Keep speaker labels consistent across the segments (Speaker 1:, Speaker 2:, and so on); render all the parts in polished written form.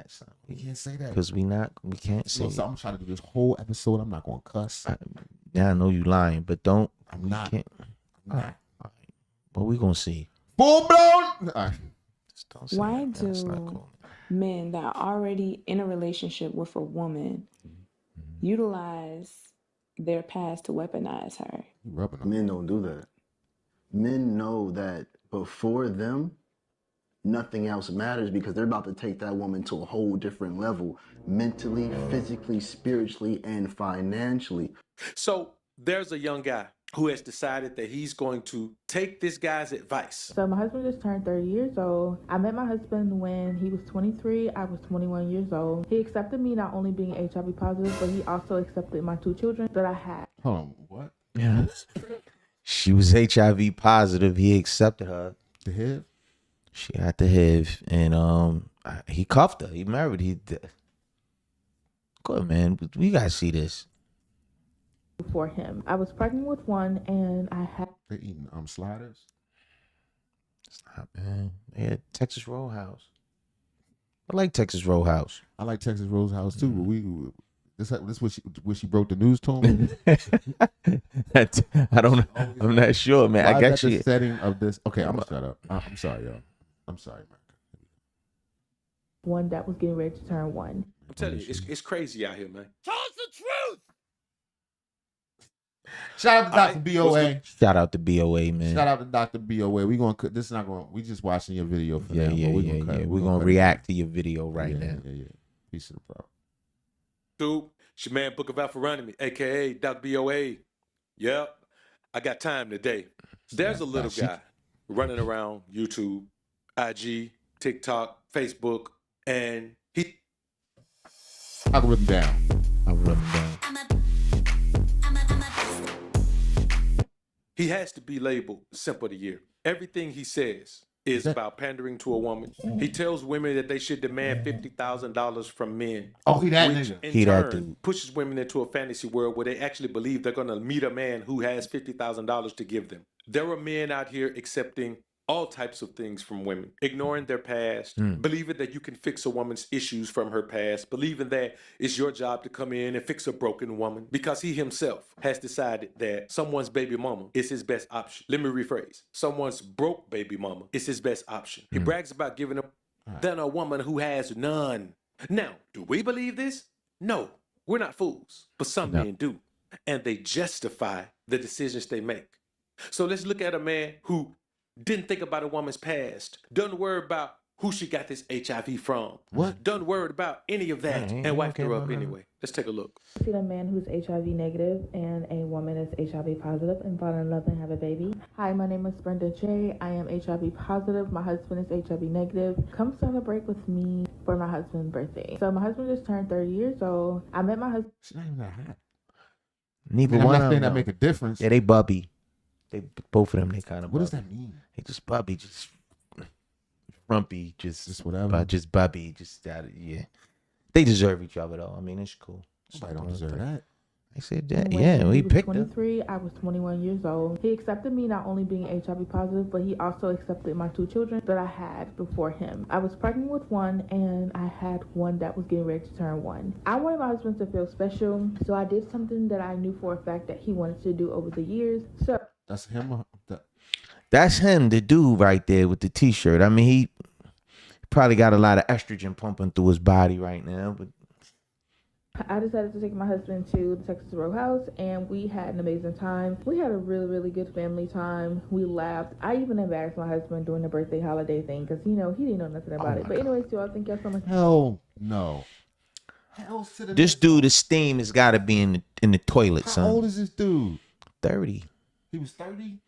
Speaker 1: that, son.
Speaker 2: We can't say that.
Speaker 1: Because we can't say
Speaker 2: so I'm trying to do this whole episode. I'm not going to cuss.
Speaker 1: I know you lying, but don't.
Speaker 2: I'm not.
Speaker 1: All right. But we going to see.
Speaker 2: Full blown. All right.
Speaker 3: Why do men that are already in a relationship with a woman utilize their past to weaponize her?
Speaker 4: Men don't do that. Men know that before them, nothing else matters because they're about to take that woman to a whole different level, mentally, physically, spiritually, and financially.
Speaker 5: So there's a young guy who has decided that he's going to take this guy's advice.
Speaker 6: So my husband just turned 30 years old. I met my husband when he was 23. I was 21 years old. He accepted me not only being HIV positive, but he also accepted my 2 children that I had.
Speaker 2: Hold on, what?
Speaker 1: Yeah. She was HIV positive. He accepted her.
Speaker 2: The HIV?
Speaker 1: She had the HIV, and he cuffed her. He married. Good, man. We gotta see this.
Speaker 6: For him, I was pregnant with one, and I had.
Speaker 2: They eating sliders.
Speaker 1: Stop, man. They had Texas Roadhouse. I like Texas Roadhouse.
Speaker 2: I like Texas Roadhouse too. But this was she broke the news to him.
Speaker 1: I don't know. I'm not sure, man.
Speaker 2: Why
Speaker 1: I got
Speaker 2: is that
Speaker 1: you.
Speaker 2: the setting of this. Okay, I'm gonna shut up. I'm sorry, y'all. I'm sorry, man.
Speaker 6: One that was getting ready to turn 1.
Speaker 5: I'm telling you, it's crazy out here, man. Tell us the truth.
Speaker 2: Shout out to Dr. BOA.
Speaker 1: Shout out to BOA, man.
Speaker 2: Shout out to Dr. BOA. We gonna this is not going. We just watching your video for now.
Speaker 1: We're gonna react to your video right now.
Speaker 2: Yeah. Piece of the problem.
Speaker 5: Dude, it's your man Book of Alpharonomy, aka Dr. BOA. Yep, I got time today. There's a little guy running around YouTube, IG, TikTok, Facebook, and
Speaker 2: I'll rip him down.
Speaker 5: He has to be labeled Simp of the Year. Everything he says is about pandering to a woman. He tells women that they should demand $50,000 from men.
Speaker 2: Oh, he that
Speaker 5: which
Speaker 2: nigga.
Speaker 5: in
Speaker 1: He that
Speaker 5: turn
Speaker 1: dude.
Speaker 5: pushes women into a fantasy world where they actually believe they're going to meet a man who has $50,000 to give them. There are men out here accepting all types of things from women, ignoring their past, believing that you can fix a woman's issues from her past, believing that it's your job to come in and fix a broken woman because he himself has decided that someone's baby mama is his best option. Let me rephrase. Someone's broke baby mama is his best option. He brags about giving up than a woman who has none. Now, do we believe this? No, we're not fools, but some men do, and they justify the decisions they make. So let's look at a man who didn't think about a woman's past, doesn't worry about who she got this HIV from, doesn't worry about any of that, and wiped her up anyway. Let's take a look.
Speaker 6: I see a man who's HIV negative and a woman that's HIV positive and fall in love and have a baby. Hi, my name is Brenda J. I am HIV positive. My husband is HIV negative. Come celebrate with me for my husband's birthday. So my husband just turned 30 years old. I met my husband.
Speaker 2: She's not even that hot.
Speaker 1: Neither one of them.
Speaker 2: That make a difference.
Speaker 1: Yeah, they bubby. They both of them. They kind of.
Speaker 2: What does that mean?
Speaker 1: They just bubby, just frumpy, just
Speaker 2: whatever.
Speaker 1: Just bubby, just that. Yeah, they deserve each other though. I mean, it's cool.
Speaker 2: Nobody don't deserve that.
Speaker 1: I said that. Yeah, we picked
Speaker 6: 23, I was 21 years old. He accepted me not only being HIV positive, but he also accepted my 2 children that I had before him. I was pregnant with one, and I had one that was getting ready to turn 1. I wanted my husband to feel special, so I did something that I knew for a fact that he wanted to do over the years. So
Speaker 2: that's him.
Speaker 1: That's him, the dude right there with the t-shirt. I mean, he probably got a lot of estrogen pumping through his body right now, but
Speaker 6: I decided to take my husband to the Texas Roadhouse, and we had an amazing time. We had a really, really good family time. We laughed. I even embarrassed my husband during the birthday holiday thing because, he didn't know nothing about it. But anyways, y'all, thank y'all so much.
Speaker 2: Hell no.
Speaker 1: This dude, his steam has got to be in the toilet, son.
Speaker 2: How old is this dude?
Speaker 1: 30.
Speaker 2: He was 30?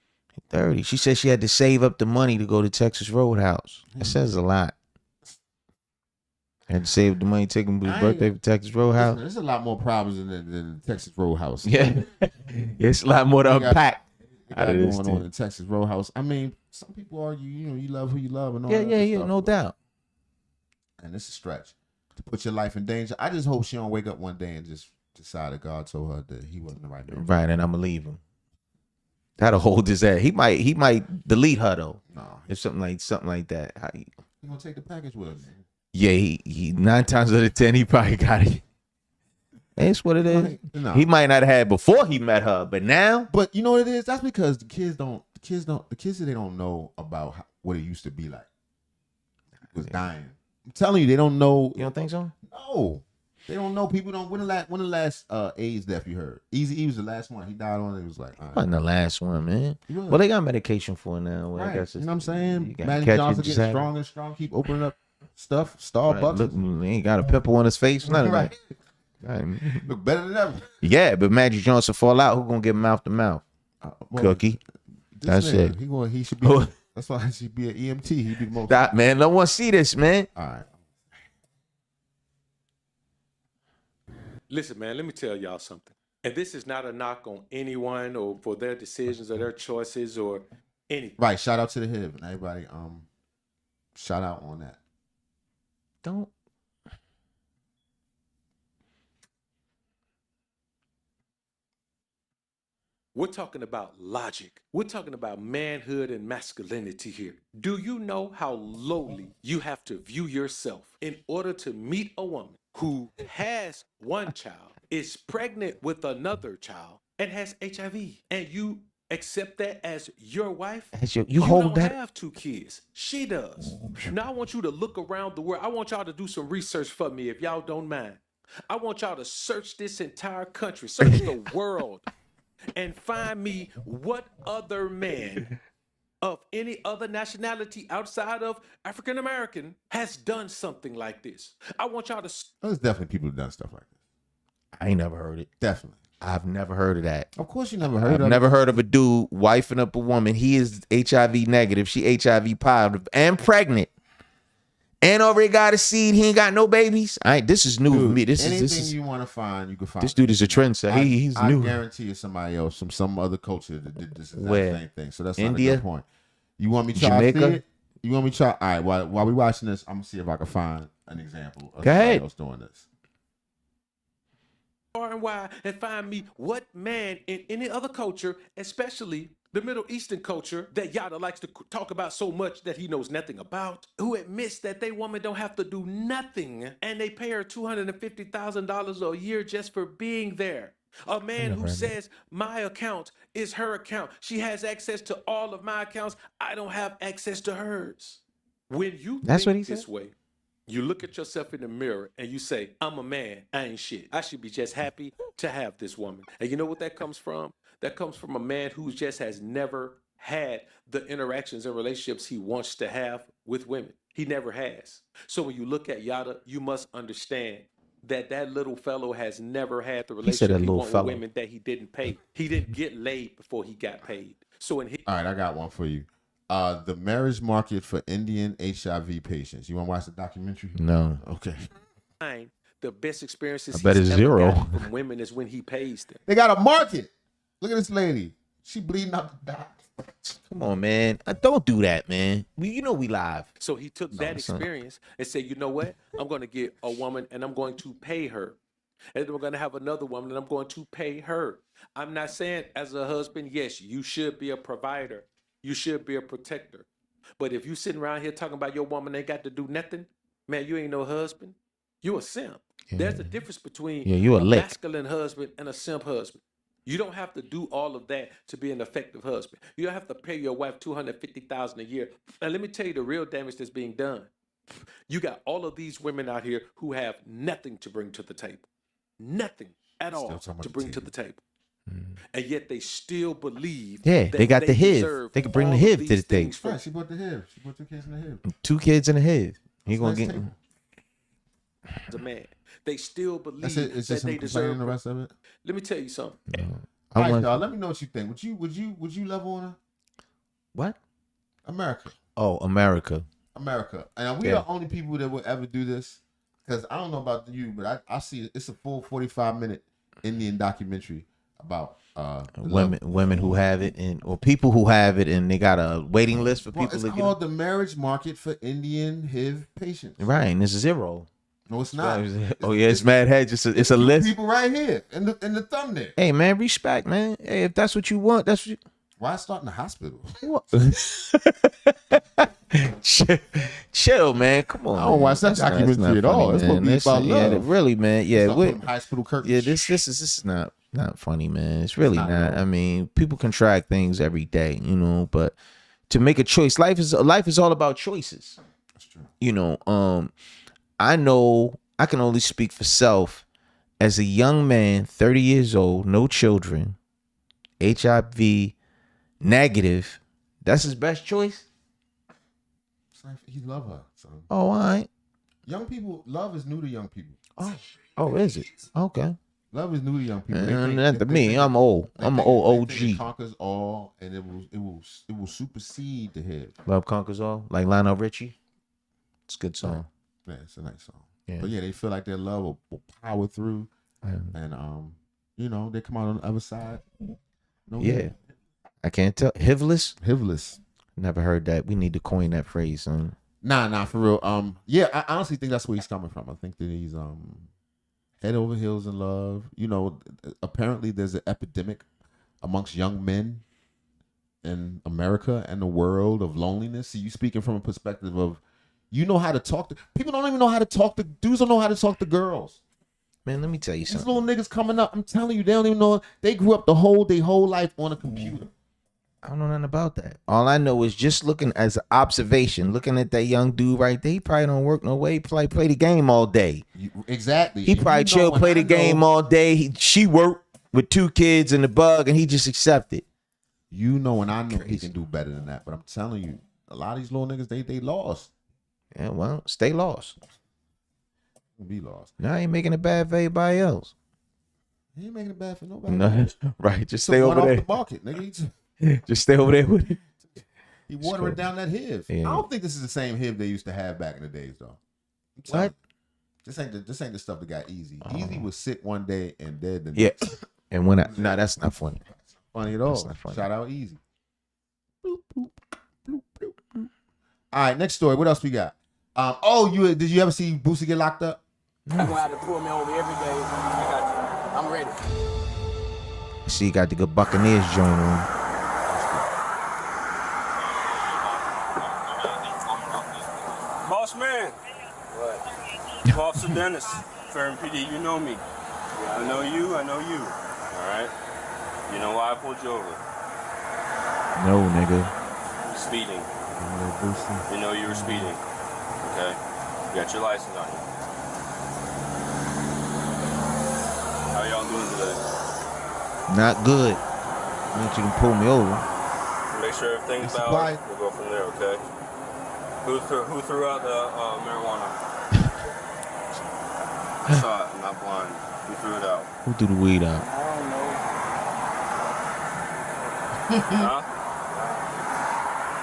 Speaker 1: 30. She said she had to save up the money to go to Texas Roadhouse. That says a lot. Had to save the money, take him to his birthday for Texas Roadhouse.
Speaker 2: There's a lot more problems than Texas Roadhouse.
Speaker 1: Yeah. It's a lot more to unpack.
Speaker 2: Going on in Texas Roadhouse. I mean, some people argue, you love who you love and all that.
Speaker 1: Yeah,
Speaker 2: stuff,
Speaker 1: no doubt.
Speaker 2: And it's a stretch to put your life in danger. I just hope she don't wake up one day and just decide that God told her that he wasn't the right man.
Speaker 1: Right, and I'm gonna leave him. That'll hold his ass. He might delete her though.
Speaker 2: No,
Speaker 1: if something like that.
Speaker 2: He gonna take the package with him.
Speaker 1: Yeah, he 9 times out of 10 he probably got it. That's what it is.
Speaker 2: No.
Speaker 1: He might not have had before he met her, but now.
Speaker 2: But you know what it is? That's because the kids they don't know about what it used to be like. It was dying. I'm telling you, they don't know.
Speaker 1: You don't think so?
Speaker 2: No, they don't know. People don't. When the last AIDS death you heard? Easy E was the last one. He died on it. It was like, all right.
Speaker 1: Wasn't the last one, man. Well, they got medication for it now. Well,
Speaker 2: Right.
Speaker 1: I guess
Speaker 2: You know what I'm saying?
Speaker 1: you
Speaker 2: Magic
Speaker 1: catch
Speaker 2: Johnson
Speaker 1: it,
Speaker 2: getting
Speaker 1: just
Speaker 2: stronger and stronger. Keep opening up stuff. Starbucks.
Speaker 1: Look, he ain't got a pimple on his face. None of that.
Speaker 2: Right. Look better than ever.
Speaker 1: Yeah, but Magic Johnson fall out. Who gonna get mouth to mouth?
Speaker 2: Well,
Speaker 1: Cookie. That's
Speaker 2: nigga,
Speaker 1: it.
Speaker 2: He should be. That's why he should be an EMT. He'd be the most.
Speaker 1: Stop, man. No one see this, man.
Speaker 2: All right.
Speaker 5: Listen, man, let me tell y'all something. And this is not a knock on anyone or for their decisions or their choices or anything.
Speaker 2: Right. Shout out to the HIV and everybody. Shout out on that.
Speaker 1: Don't.
Speaker 5: We're talking about logic. We're talking about manhood and masculinity here. Do you know how lowly you have to view yourself in order to meet a woman who has one child, is pregnant with another child, and has HIV, and you accept that as your wife?
Speaker 1: You hold
Speaker 5: don't
Speaker 1: that.
Speaker 5: have 2 kids. She does. Now I want you to look around the world. I want y'all to do some research for me if y'all don't mind. I want y'all to search this entire country, search the world, and find me what other man of any other nationality outside of African American has done something like this. I want y'all to.
Speaker 2: There's definitely people who've done stuff like this.
Speaker 1: I ain't never heard it.
Speaker 2: Definitely.
Speaker 1: I've never heard of that.
Speaker 2: Of course, you never heard of
Speaker 1: I've never heard of a dude wifing up a woman. He is HIV negative. She HIV positive and pregnant. And already got a seed. He ain't got no babies. This is new for me. This is
Speaker 2: you want to find, you can find.
Speaker 1: this dude is a trendsetter. He's
Speaker 2: I
Speaker 1: new.
Speaker 2: guarantee you somebody else from some other culture that did this exact
Speaker 1: Where?
Speaker 2: same thing. So that's
Speaker 1: India?
Speaker 2: not a good point. You want me to try to see
Speaker 1: Jamaica?
Speaker 2: it? You want me to try? All right. While we watching this, I'm gonna see if I can find an example of
Speaker 1: Go
Speaker 2: somebody
Speaker 1: ahead.
Speaker 2: else doing this.
Speaker 5: Far and wide and find me what man in any other culture, especially the Middle Eastern culture that Yada likes to talk about so much that he knows nothing about, who admits that they woman don't have to do nothing and they pay her $250,000 a year just for being there. A man who says my account is her account. She has access to all of my accounts. I don't have access to hers. When you
Speaker 1: That's
Speaker 5: think
Speaker 1: what he
Speaker 5: this
Speaker 1: said?
Speaker 5: way, you look at yourself in the mirror and you say, I'm a man, I ain't shit. I should be just happy to have this woman. And you know what that comes from? That comes from a man who just has never had the interactions and relationships he wants to have with women. He never has. So when you look at Yada, you must understand that little fellow has never had the
Speaker 1: He said
Speaker 5: relationship
Speaker 1: that
Speaker 5: he
Speaker 1: little
Speaker 5: want with
Speaker 1: fellow.
Speaker 5: women that he didn't pay. He didn't get laid before he got paid. So in his
Speaker 2: All right, I got one for you. The marriage market for Indian HIV patients. You want to watch the documentary?
Speaker 1: No.
Speaker 2: Okay.
Speaker 5: mind, the best experiences
Speaker 1: I bet
Speaker 5: he's
Speaker 1: it's
Speaker 5: ever
Speaker 1: 0.
Speaker 5: gotten from women is when he pays them.
Speaker 2: They got a market. Look at this lady. She bleeding out the back.
Speaker 1: Come on, man. Don't do that, man. You know we live.
Speaker 5: So he took that
Speaker 1: son.
Speaker 5: experience and said, you know what? I'm going to get a woman and I'm going to pay her. And then we're going to have another woman and I'm going to pay her. I'm not saying as a husband, yes, you should be a provider. You should be a protector. But if you sitting around here talking about your woman ain't got to do nothing, man, you ain't no husband. You a simp. There's a difference between
Speaker 1: you a lick.
Speaker 5: masculine husband and a simp husband. You don't have to do all of that to be an effective husband. You don't have to pay your wife $250,000 a year. And let me tell you the real damage that's being done. You got all of these women out here who have nothing to bring to the table. Nothing at all to bring to the table. And yet they still believe that
Speaker 1: they got the HIV.
Speaker 5: deserve
Speaker 1: They can bring the
Speaker 5: all of
Speaker 1: HIV to the
Speaker 5: these
Speaker 1: table.
Speaker 5: things from-
Speaker 2: Right, she bought the HIV. She bought 2 kids in the HIV.
Speaker 1: 2 kids and a HIV. He
Speaker 2: That's
Speaker 1: gonna
Speaker 2: nice
Speaker 1: get.
Speaker 2: table.
Speaker 5: as a man. They still believe
Speaker 2: That's it. It's
Speaker 5: that
Speaker 2: just
Speaker 5: they
Speaker 2: him complaining
Speaker 5: deserve.
Speaker 2: the rest of it.
Speaker 5: Let me tell you something.
Speaker 2: All
Speaker 1: I
Speaker 2: right,
Speaker 1: want
Speaker 2: y'all. Let me know what you think. Would you level on her?
Speaker 1: what?
Speaker 2: America.
Speaker 1: Oh, America.
Speaker 2: America. And we
Speaker 1: Yeah.
Speaker 2: the only people that will ever do this. Because I don't know about you, but I see it's a full 45-minute Indian documentary about
Speaker 1: Women who have it or people who have it and they got a waiting list for
Speaker 2: Well,
Speaker 1: people
Speaker 2: it's
Speaker 1: to
Speaker 2: called the marriage market for Indian HIV patients.
Speaker 1: get. Right, and it's 0.
Speaker 2: No, it's not.
Speaker 1: Oh yeah, it's mad head. It's a list.
Speaker 2: People right here in the thumbnail.
Speaker 1: Hey man, respect, man. Hey, if that's what you want, that's what you.
Speaker 2: Why start in the hospital?
Speaker 1: What? chill, man. Come on.
Speaker 2: I don't watch that
Speaker 1: That's not
Speaker 2: documentary at all.
Speaker 1: funny,
Speaker 2: It's supposed to be
Speaker 1: man.
Speaker 2: about
Speaker 1: Yeah,
Speaker 2: love.
Speaker 1: really, man. Yeah,
Speaker 2: Stop putting high school curtains.
Speaker 1: yeah. This is not funny, man. It's really
Speaker 2: not
Speaker 1: not.
Speaker 2: at all.
Speaker 1: I mean, people contract things every day, you know. But to make a choice, life is all about choices.
Speaker 2: That's true.
Speaker 1: You know, I know I can only speak for self as a young man, 30 years old, no children, HIV negative. That's his best choice.
Speaker 2: He love her. So.
Speaker 1: Oh, all right.
Speaker 2: Young people, love is new to young people.
Speaker 1: Oh, is it? Okay.
Speaker 2: Love is new to young people.
Speaker 1: Not to me. I'm old. I'm an old
Speaker 2: They think
Speaker 1: OG.
Speaker 2: it conquers all, and it will supersede the head.
Speaker 1: Love conquers all, like Lionel Richie. It's a good song.
Speaker 2: Yeah, it's a nice song.
Speaker 1: Yeah.
Speaker 2: But yeah, they feel like their love will power through, and you know, they come out on the other side. No
Speaker 1: Yeah.
Speaker 2: hit.
Speaker 1: I can't tell. Hivless?
Speaker 2: Hivless.
Speaker 1: Never heard that. We need to coin that phrase, son.
Speaker 2: Nah, for real. Yeah, I honestly think that's where he's coming from. I think that he's head over heels in love. You know, apparently there's an epidemic amongst young men in America and the world of loneliness. So you speaking from a perspective of, you know how to talk to people. Don't even know how to talk to dudes. Don't know how to talk to girls.
Speaker 1: Man, let me tell you
Speaker 2: These
Speaker 1: something.
Speaker 2: little niggas coming up, I'm telling you, they don't even know. They grew up their whole life on a computer.
Speaker 1: I don't know nothing about that. All I know is just looking as an observation, looking at that young dude right there. He probably don't work no way. He probably play the game all day.
Speaker 2: Exactly.
Speaker 1: He probably chill, play the game all day. She worked with 2 kids and the bug, and he just accepted.
Speaker 2: You know, and I know he can do better than that. But I'm telling you, a lot of these little niggas, they lost.
Speaker 1: Yeah, well, stay lost.
Speaker 2: Be lost.
Speaker 1: Now I ain't making it bad for everybody else.
Speaker 2: He ain't making it bad for nobody.
Speaker 1: No, right. Just
Speaker 2: So
Speaker 1: stay
Speaker 2: one
Speaker 1: over
Speaker 2: off
Speaker 1: there.
Speaker 2: the market, nigga.
Speaker 1: Just stay over there with it.
Speaker 2: He watering down that HIV.
Speaker 1: Yeah.
Speaker 2: I don't think this is the same HIV they used to have back in the days, though.
Speaker 1: What?
Speaker 2: This ain't the stuff that got Easy. Easy was sick one day and dead the
Speaker 1: Yeah.
Speaker 2: next.
Speaker 1: And when no, that's not funny.
Speaker 2: Funny at all.
Speaker 1: That's not funny.
Speaker 2: Shout out Easy. Bloop, bloop, bloop, bloop, bloop. All right, next story. What else we got? Did you ever see Boosie get locked up?
Speaker 7: I'm gonna have to pull me over every day. I got you. I'm ready.
Speaker 1: See, you got the good Buccaneers joint on.
Speaker 8: Boss man. What? Officer Dennis, Fairham PD, you know me. Yeah, I know you. All right. You know why I pulled you over?
Speaker 1: No, nigga.
Speaker 8: Speeding.
Speaker 2: Boosie.
Speaker 8: You know you were speeding. Okay. You got your license on you. How y'all doing today?
Speaker 1: Not good. I want you to pull me over.
Speaker 8: Make sure everything's
Speaker 2: It's
Speaker 8: valid.
Speaker 2: supplied.
Speaker 8: We'll go from there, okay? Who threw out the marijuana? I saw it. I'm not blind. Who threw it out?
Speaker 1: Who threw the weed out?
Speaker 7: I don't know.
Speaker 8: Huh?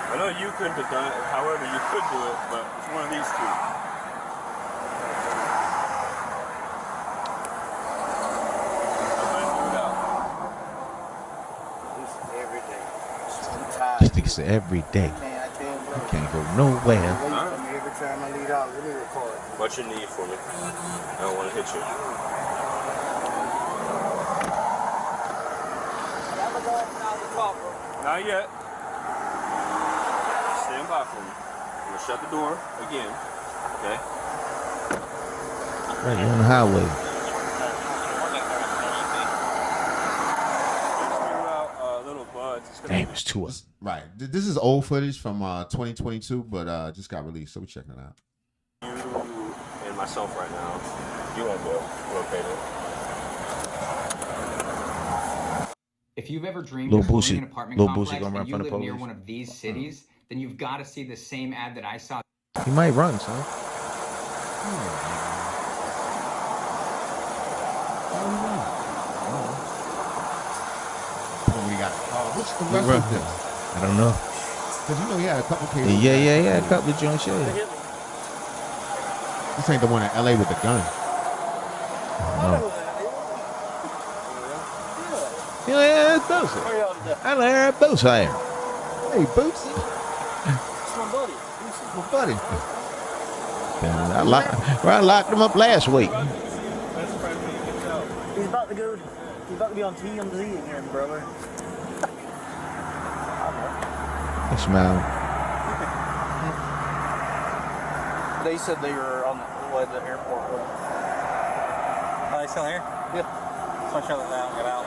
Speaker 8: I know you couldn't have done it. However, you could do it, but it's one of these two.
Speaker 7: Every day. I'm tired.
Speaker 1: This nigga said every day.
Speaker 7: I can't
Speaker 1: Can't go nowhere.
Speaker 7: wait for me every time I leave out. Let me record.
Speaker 8: What you need for me? I don't want to hit you. Not yet. Stand by for me. I'm gonna shut the door again. Okay.
Speaker 1: Right, you're on the highway.
Speaker 8: Just threw out little buds. It's gonna
Speaker 1: Damn,
Speaker 8: be-
Speaker 1: it's 2 of them.
Speaker 2: Right. This is old footage from 2022, but just got released, so we're checking it out.
Speaker 8: You and myself right now. You won't go. We're okay then.
Speaker 9: If you've ever dreamed
Speaker 1: Lil
Speaker 9: of owning
Speaker 1: Boosie-
Speaker 9: an apartment
Speaker 1: Lil
Speaker 9: complex
Speaker 1: Boosie gonna run
Speaker 9: and you
Speaker 1: from the
Speaker 9: live near
Speaker 1: police.
Speaker 9: one of these cities, then you've got to see the same ad that I saw.
Speaker 1: He might run, son.
Speaker 2: When he got what's the rest of this?
Speaker 1: I don't know.
Speaker 2: Because you know he had a couple cases.
Speaker 1: Yeah. A couple of joints, yeah.
Speaker 2: This ain't the one in LA with the gun.
Speaker 1: Yeah, it's Boosie. I learned Boosie.
Speaker 2: Hey, Boosie.
Speaker 7: It's my buddy.
Speaker 2: My buddy.
Speaker 1: I locked him up last week.
Speaker 7: He's about to go. He's about to be on TMZ again, brother.
Speaker 1: He smiled.
Speaker 7: They said they were on the airport.
Speaker 10: Are they still here?
Speaker 7: Yeah.
Speaker 10: So I shut it down, get out.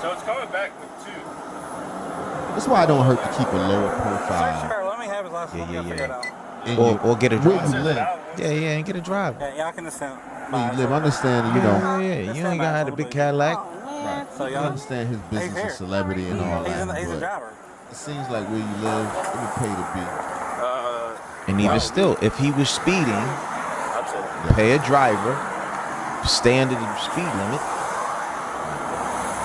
Speaker 8: So it's coming back with 2.
Speaker 2: That's why I don't hurt to keep a lower profile.
Speaker 10: Sure, let me have his last one. Figure it out.
Speaker 1: Or get a
Speaker 2: where
Speaker 1: driver.
Speaker 2: you live.
Speaker 1: Yeah, and get a driver.
Speaker 10: Yeah, y'all can understand.
Speaker 2: Where you live. Understand, you know.
Speaker 1: Yeah, you ain't gotta have the big Cadillac.
Speaker 2: Right.
Speaker 10: So
Speaker 2: You
Speaker 10: y'all
Speaker 2: understand his business and celebrity and all that.
Speaker 10: He's a
Speaker 2: but
Speaker 10: driver.
Speaker 2: It seems like where you live, it would pay to be.
Speaker 1: And even still, if he was speeding, pay a driver, stay under the speed limit.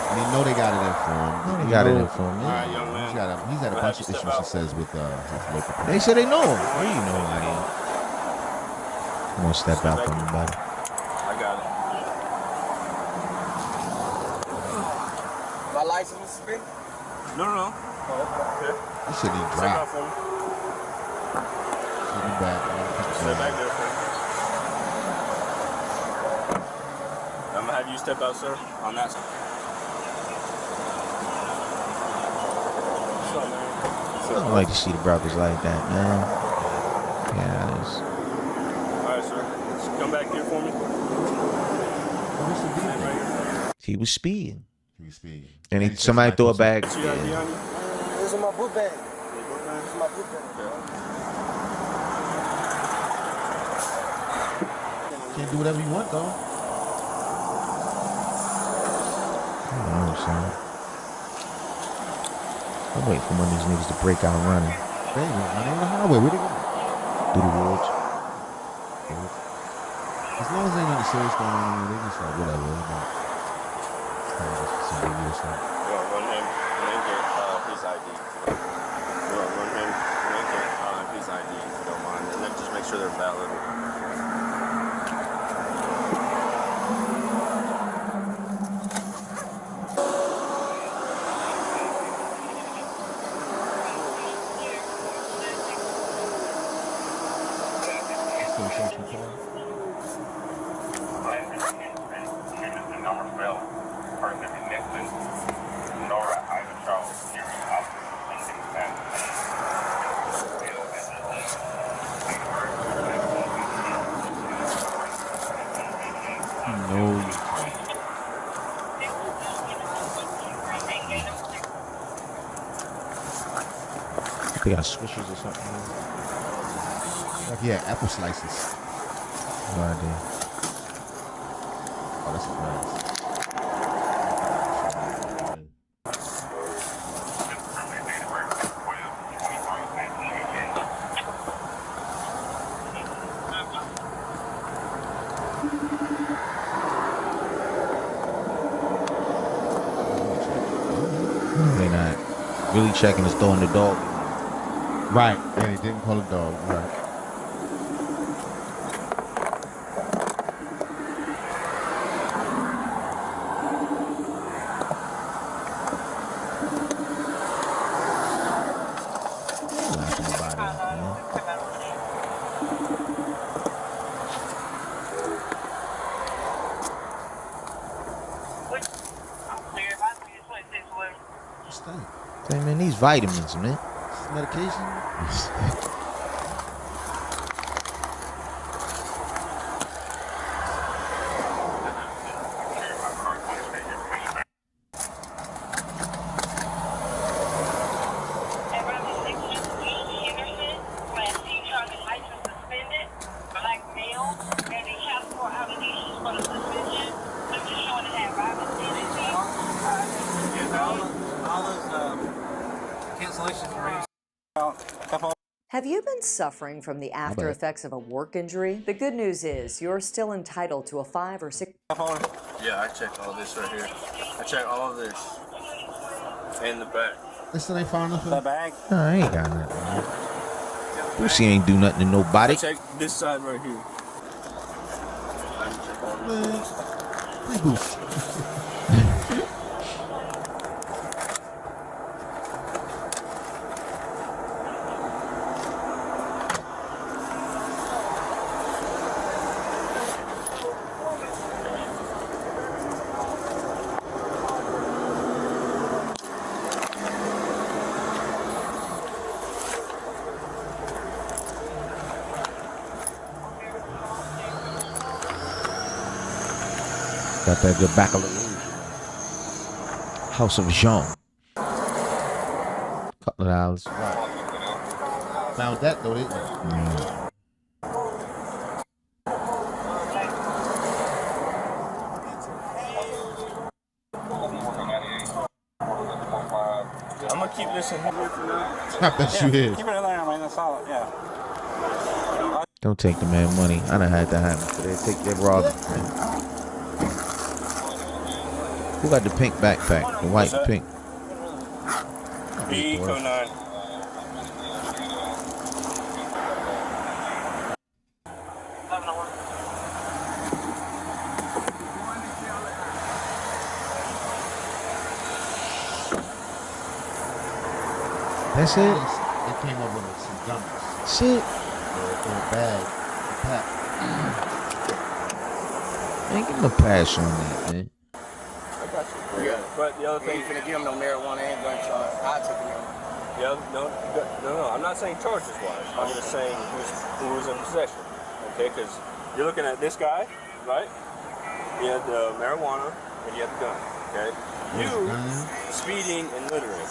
Speaker 2: And you know they got it in for him.
Speaker 1: They got it in for him.
Speaker 8: All right, young man.
Speaker 2: He's had a bunch of issues, he says, with his local police.
Speaker 1: They said they know him. Well, you know him, man. Come on, step out for me, buddy.
Speaker 8: I got it.
Speaker 7: My license is suspended?
Speaker 8: No.
Speaker 7: Oh, okay.
Speaker 2: He shouldn't even
Speaker 8: Step out
Speaker 2: drive.
Speaker 8: for me.
Speaker 2: Should be back.
Speaker 8: Step back there for me. I'm gonna have you step out, sir, on that side. What's up, man?
Speaker 1: I don't like to see the brothers like that, man. Yeah,
Speaker 8: All right, sir. Just come back here for me.
Speaker 2: What's the deal?
Speaker 8: Right here.
Speaker 1: he was speeding.
Speaker 2: He was speeding.
Speaker 1: And somebody threw it back.
Speaker 8: See that ID on you?
Speaker 7: This is my book bag. This is my book bag.
Speaker 2: Can't do whatever you want, though.
Speaker 1: I don't know, son. I'm waiting for one of these niggas to break out running
Speaker 2: They ain't running on the highway. Where they going?
Speaker 1: through the woods.
Speaker 2: As long as ain't nothing serious going on, they just like, whatever. They're not. Some big deal, so.
Speaker 8: We're gonna run him and then get his ID. We're gonna run him and then get his ID if you don't mind. And then just make sure they're valid.
Speaker 2: Still searching for him? No.
Speaker 1: They got swishers or something.
Speaker 2: Like, yeah, apple slices.
Speaker 1: No idea.
Speaker 2: Oh, that's nice.
Speaker 1: They not really checking is throwing the dog.
Speaker 2: Right. And he didn't call a dog. Right. Laughing about it, you know? What's that?
Speaker 1: Hey, man, these vitamins, man.
Speaker 2: This medication?
Speaker 11: Have you been suffering from the after effects of a work injury? The good news is you're still entitled to a 5 or 6.
Speaker 8: Yeah, I checked all this right here. I checked all of this. In the back.
Speaker 2: They still ain't found nothing?
Speaker 10: The bag?
Speaker 1: No, I ain't got nothing, man. Boosie ain't do nothing to nobody.
Speaker 8: I checked this side right here.
Speaker 2: Man, free boost.
Speaker 1: Got that good back of the House of Jean. Couple of dollars.
Speaker 2: Right. Found that though, didn't you?
Speaker 8: I'm gonna keep this in here for now.
Speaker 2: I bet you is.
Speaker 10: Keep it in there, man. That's solid. Yeah.
Speaker 1: Don't take the man money. I done had that happen. So they take their raw. Who got the pink backpack? The white pink.
Speaker 8: Eco 9.
Speaker 1: That's it?
Speaker 2: It came up with some gummies.
Speaker 1: Shit.
Speaker 2: In a bag. A pack.
Speaker 1: Ain't give him a pass on that, man.
Speaker 8: I got you. Yeah. But the other thing,
Speaker 7: You finna give him no marijuana and gun charge. I took him.
Speaker 8: no. I'm not saying charges wise. I'm just saying who's in possession. Okay, because you're looking at this guy, right? He had the marijuana and he had the gun. Okay. You speeding and littering.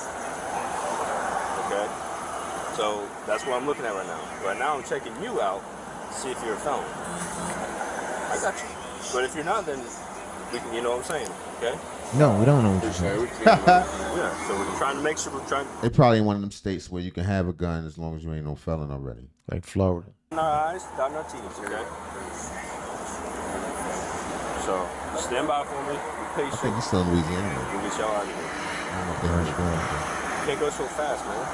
Speaker 8: Okay. So that's what I'm looking at right now. Right now I'm checking you out to see if you're a felon. I got you. But if you're not, then we can, you know what I'm saying, okay?
Speaker 1: No, we don't know what you're saying.
Speaker 8: Yeah, so we're trying to make sure we're trying.
Speaker 2: They probably in one of them states where you can have a gun as long as you ain't no felon already.
Speaker 1: Like Florida.
Speaker 8: In our eyes, dot our T's, okay? So stand by for me. Be
Speaker 2: I
Speaker 8: patient.
Speaker 2: think he's still in Louisiana.
Speaker 8: We'll get y'all out of here.
Speaker 2: I don't know if they heard it going.
Speaker 8: Can't go so fast, man.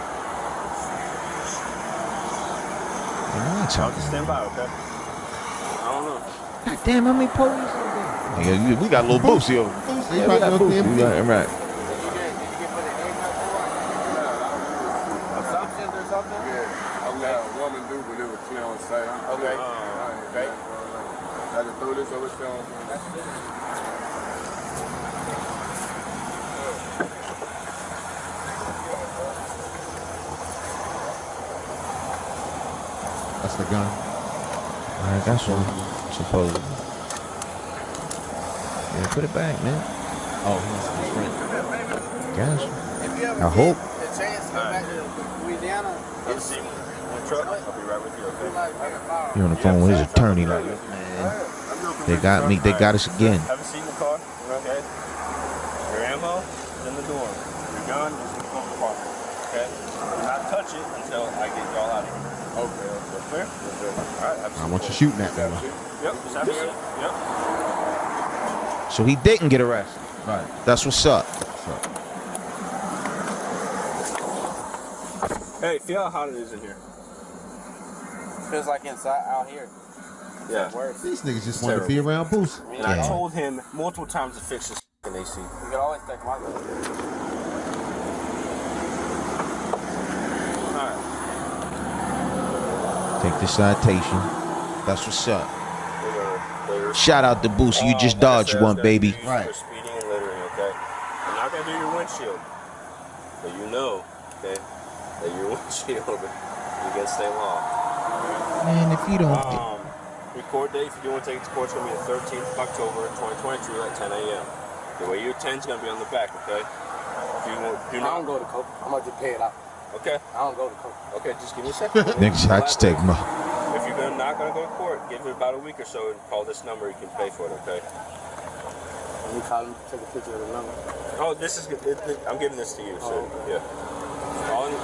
Speaker 1: Man,
Speaker 8: I'll just stand by, okay? I don't know.
Speaker 1: God damn, how many police are there? Yeah, we got a little Boosie over.
Speaker 2: Boosie,
Speaker 1: Yeah, we got Boosie. We got him right.
Speaker 7: Assumptions or something?
Speaker 12: Yeah. I'm not a woman do, but it was clear on site.
Speaker 7: Okay.
Speaker 12: Okay. I can throw this over to him.
Speaker 2: That's the gun.
Speaker 1: Alright, that's what supposedly. Yeah, put it back, man.
Speaker 2: Oh, he must be friend.
Speaker 1: Gosh.
Speaker 7: If you ever
Speaker 1: I hope.
Speaker 7: get a chance to go back to Louisiana,
Speaker 8: Have a seat in the truck. I'll be right with you, okay?
Speaker 1: He on the phone with his attorney like, man, they got me. They got us again.
Speaker 8: Have a seat in the car, okay? Your ammo is in the door. Your gun is in the front compartment, okay? Do not touch it until I get y'all out of here. Okay. Clear? All right.
Speaker 2: I want you shooting at that one.
Speaker 8: Yep. Just have a seat. Yep.
Speaker 1: So he didn't get arrested.
Speaker 2: Right.
Speaker 1: That's what's up.
Speaker 8: Hey, feel how hot it is in here.
Speaker 7: feels like inside out here.
Speaker 8: Yeah.
Speaker 7: Worse.
Speaker 2: These niggas just want to be around Boosie.
Speaker 8: And I told him multiple times to fix this AC.
Speaker 7: You can always take my gun.
Speaker 1: Take the citation. That's what's up. Shout out to Boosie. You just dodged one, baby.
Speaker 2: Right.
Speaker 8: For speeding and littering, okay? I'm not gonna do your windshield, but you know, okay, that your windshield against state law.
Speaker 1: Man, if you don't.
Speaker 8: Record date, if you do want to take it to court, it's gonna be the 13th of October, 2022 at 10 a.m. The way your 10's gonna be on the back, okay? If you want,
Speaker 7: I don't go to court. I'm gonna just pay it out.
Speaker 8: Okay.
Speaker 7: I don't go to court.
Speaker 8: Okay, just give me a second.
Speaker 1: Next, I just take my.
Speaker 8: If you're not gonna go to court, give it about a week or so and call this number. You can pay for it, okay?
Speaker 7: When you call him, take a picture of the number.
Speaker 8: Oh, this is good. I'm giving this to you, so yeah. All in,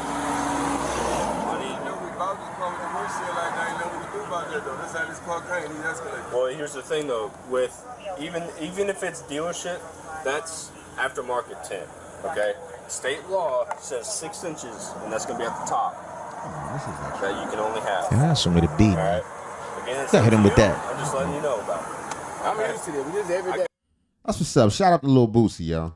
Speaker 8: well, here's the thing though. With even if it's dealership, that's aftermarket tint. Okay. State law says 6 inches, and that's gonna be at the top. That you can only have.
Speaker 1: Yeah, somebody to beat.
Speaker 8: All right. Again,
Speaker 1: Gotta hit him with that.
Speaker 8: I'm just letting you know about it.
Speaker 7: I'm used to this. We just every day.
Speaker 2: That's what's up. Shout out to Lil Boosie, yo.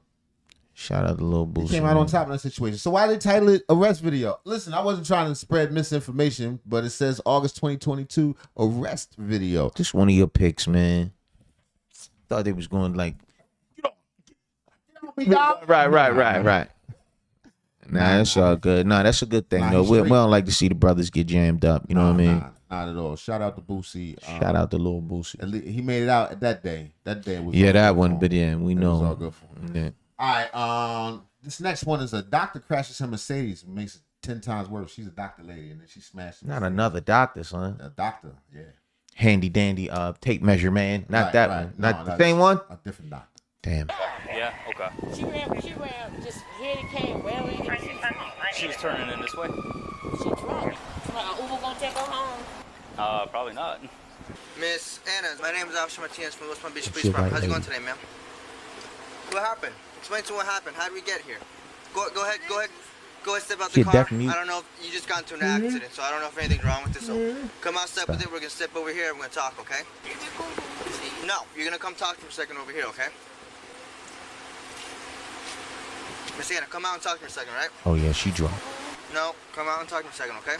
Speaker 1: Shout out to Lil Boosie.
Speaker 2: He came out on top of that situation. So why did they title it arrest video? Listen, I wasn't trying to spread misinformation, but it says August 2022 arrest video.
Speaker 1: Just one of your picks, man. Thought they was going like. Right. Nah, that's all good. Nah, that's a good thing, though. We don't like to see the brothers get jammed up. You know what I mean?
Speaker 2: Not at all. Shout out to Boosie.
Speaker 1: Shout out to Lil Boosie.
Speaker 2: He made it out that day. That day was
Speaker 1: that one. But yeah, we know.
Speaker 2: It was all good for him.
Speaker 1: Yeah.
Speaker 2: All right. This next one is a doctor crashes her Mercedes, makes it 10 times worse. She's a doctor lady, and then she smashed.
Speaker 1: Not another doctor, son.
Speaker 2: A doctor, yeah.
Speaker 1: Handy dandy tape measure man. Not that one. Not the same one.
Speaker 2: A different doctor.
Speaker 1: Damn.
Speaker 13: Yeah. Okay.
Speaker 14: She ran just here it came. Well,
Speaker 13: She was turning in this way.
Speaker 14: She drunk. Uber gonna take her home?
Speaker 13: Probably not.
Speaker 15: Miss Anna, my name is Officer Martinez from West Palm Beach Police
Speaker 1: Shit,
Speaker 15: Department.
Speaker 1: right,
Speaker 15: How's it going
Speaker 1: lady.
Speaker 15: today, ma'am? What happened? Explain to what happened. How did we get here? Go ahead, step out the
Speaker 1: Shit,
Speaker 15: car.
Speaker 1: definitely.
Speaker 15: I don't know if you just got into an accident, so I don't know if anything's wrong with this. So come out, step with it. We're gonna step over here and we're gonna talk, okay? No, you're gonna come talk to me for a second over here, okay? Miss Anna, come out and talk to me for a second, right?
Speaker 1: Oh yeah, she drunk.
Speaker 15: No, come out and talk to me for a second, okay?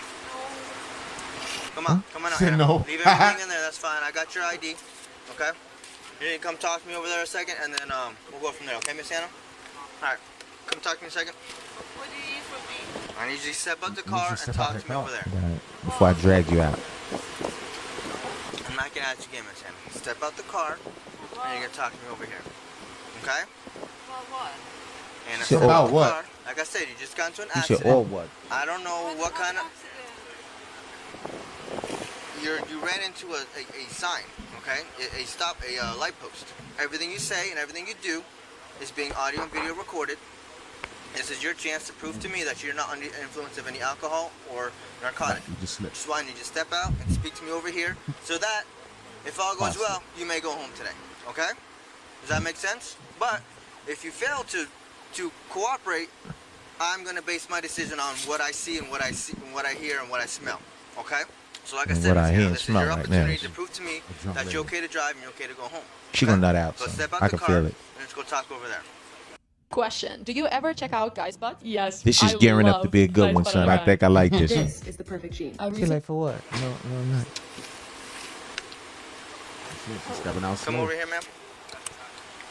Speaker 15: Come on out.
Speaker 2: Say
Speaker 15: Anna.
Speaker 2: no.
Speaker 15: Leave everything in there. That's fine. I got your ID. Okay. You need to come talk to me over there a second, and then we'll go from there. Okay, Miss Anna? All right. Come talk to me a second.
Speaker 14: What do you need from me?
Speaker 15: I need you to step out the car and talk to me over there.
Speaker 1: Before I drag you out.
Speaker 15: I'm not gonna ask you again, Miss Anna. Step out the car, and you're gonna talk to me over here. Okay?
Speaker 14: About what?
Speaker 15: And
Speaker 1: Shit,
Speaker 15: step out
Speaker 1: or
Speaker 15: the
Speaker 1: what?
Speaker 15: car. Like I said, you just got into an
Speaker 1: You
Speaker 15: accident.
Speaker 1: said or what?
Speaker 15: I don't know what kind of. You ran into a sign, okay? A light post. Everything you say and everything you do is being audio and video recorded. This is your chance to prove to me that you're not under the influence of any alcohol or narcotic.
Speaker 2: You just slipped.
Speaker 15: That's why I need you to step out and speak to me over here, so that if all goes well, you may go home today. Okay? Does that make sense? But if you fail to cooperate, I'm gonna base my decision on what I see and what I hear and what I smell. Okay? So like I said,
Speaker 1: what I hear and
Speaker 15: this is
Speaker 1: smell
Speaker 15: your
Speaker 1: right
Speaker 15: opportunity
Speaker 1: now.
Speaker 15: to prove to me that you're okay to drive and you're okay to go home.
Speaker 1: She gonna nut out.
Speaker 15: So
Speaker 1: Son.
Speaker 15: step out
Speaker 1: I
Speaker 15: the
Speaker 1: can
Speaker 15: car
Speaker 1: feel
Speaker 15: and
Speaker 1: it.
Speaker 15: let's go talk over there.
Speaker 16: Question: do you ever check out guys' butts?
Speaker 14: Yes.
Speaker 1: This is gearing up to be a good one, son. I think I like this one.
Speaker 14: This is the perfect sheet.
Speaker 1: She like for what? No, I'm not.
Speaker 2: She's stepping out
Speaker 15: Come
Speaker 2: slow.
Speaker 15: over here, ma'am.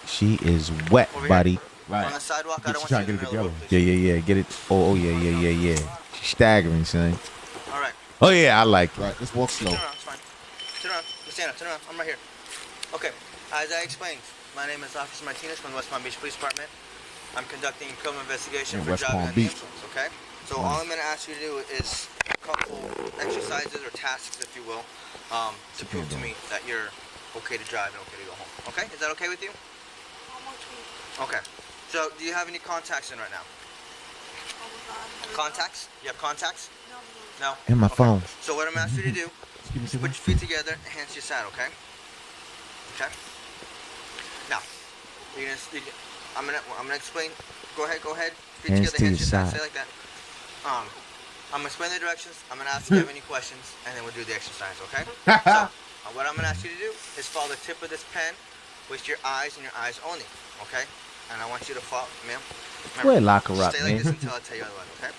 Speaker 1: She is wet,
Speaker 15: Over here.
Speaker 1: buddy.
Speaker 2: Right.
Speaker 15: On the sidewalk, I
Speaker 2: Get
Speaker 15: don't
Speaker 2: you
Speaker 15: want
Speaker 2: trying
Speaker 15: you
Speaker 2: to
Speaker 15: in
Speaker 2: get
Speaker 15: the
Speaker 2: it
Speaker 15: middle of the
Speaker 2: together.
Speaker 15: road,
Speaker 1: Yeah. Get it. Oh, yeah. She's staggering, son.
Speaker 15: please. All right.
Speaker 1: Oh yeah, I like it.
Speaker 2: Right. Let's walk slow.
Speaker 15: Turn around, it's fine. Turn around. Miss Anna, turn around. I'm right here. Okay. As I explained, my name is Officer Martinez from the West Palm Beach Police Department. I'm conducting a criminal investigation
Speaker 2: In
Speaker 15: for
Speaker 2: West
Speaker 15: driving
Speaker 2: Palm
Speaker 15: under the
Speaker 2: Beach.
Speaker 15: influence, okay? So all I'm going to ask you to do is a couple exercises or tasks, if you will, to prove to me that you're okay to drive and okay to go home. Okay? Is that okay with you? Okay. So do you have any contacts in right now? Contacts? You have contacts? No.
Speaker 1: And my
Speaker 15: Okay.
Speaker 1: phone.
Speaker 15: So what I'm asking you to do is put your feet together, hands to your side, okay? Okay. Now, I'm gonna explain. Go ahead. Feet
Speaker 1: Hands
Speaker 15: together,
Speaker 1: to
Speaker 15: hands to
Speaker 1: your
Speaker 15: your side.
Speaker 1: side.
Speaker 15: Say like that. I'm gonna explain the directions. I'm gonna ask if you have any questions, and then we'll do the exercise, okay? So, what I'm gonna ask you to do is follow the tip of this pen with your eyes and your eyes only, okay? And I want you to follow, ma'am.
Speaker 1: We'll lock her up,
Speaker 15: stay like
Speaker 1: man.
Speaker 15: this until I tell you otherwise, okay?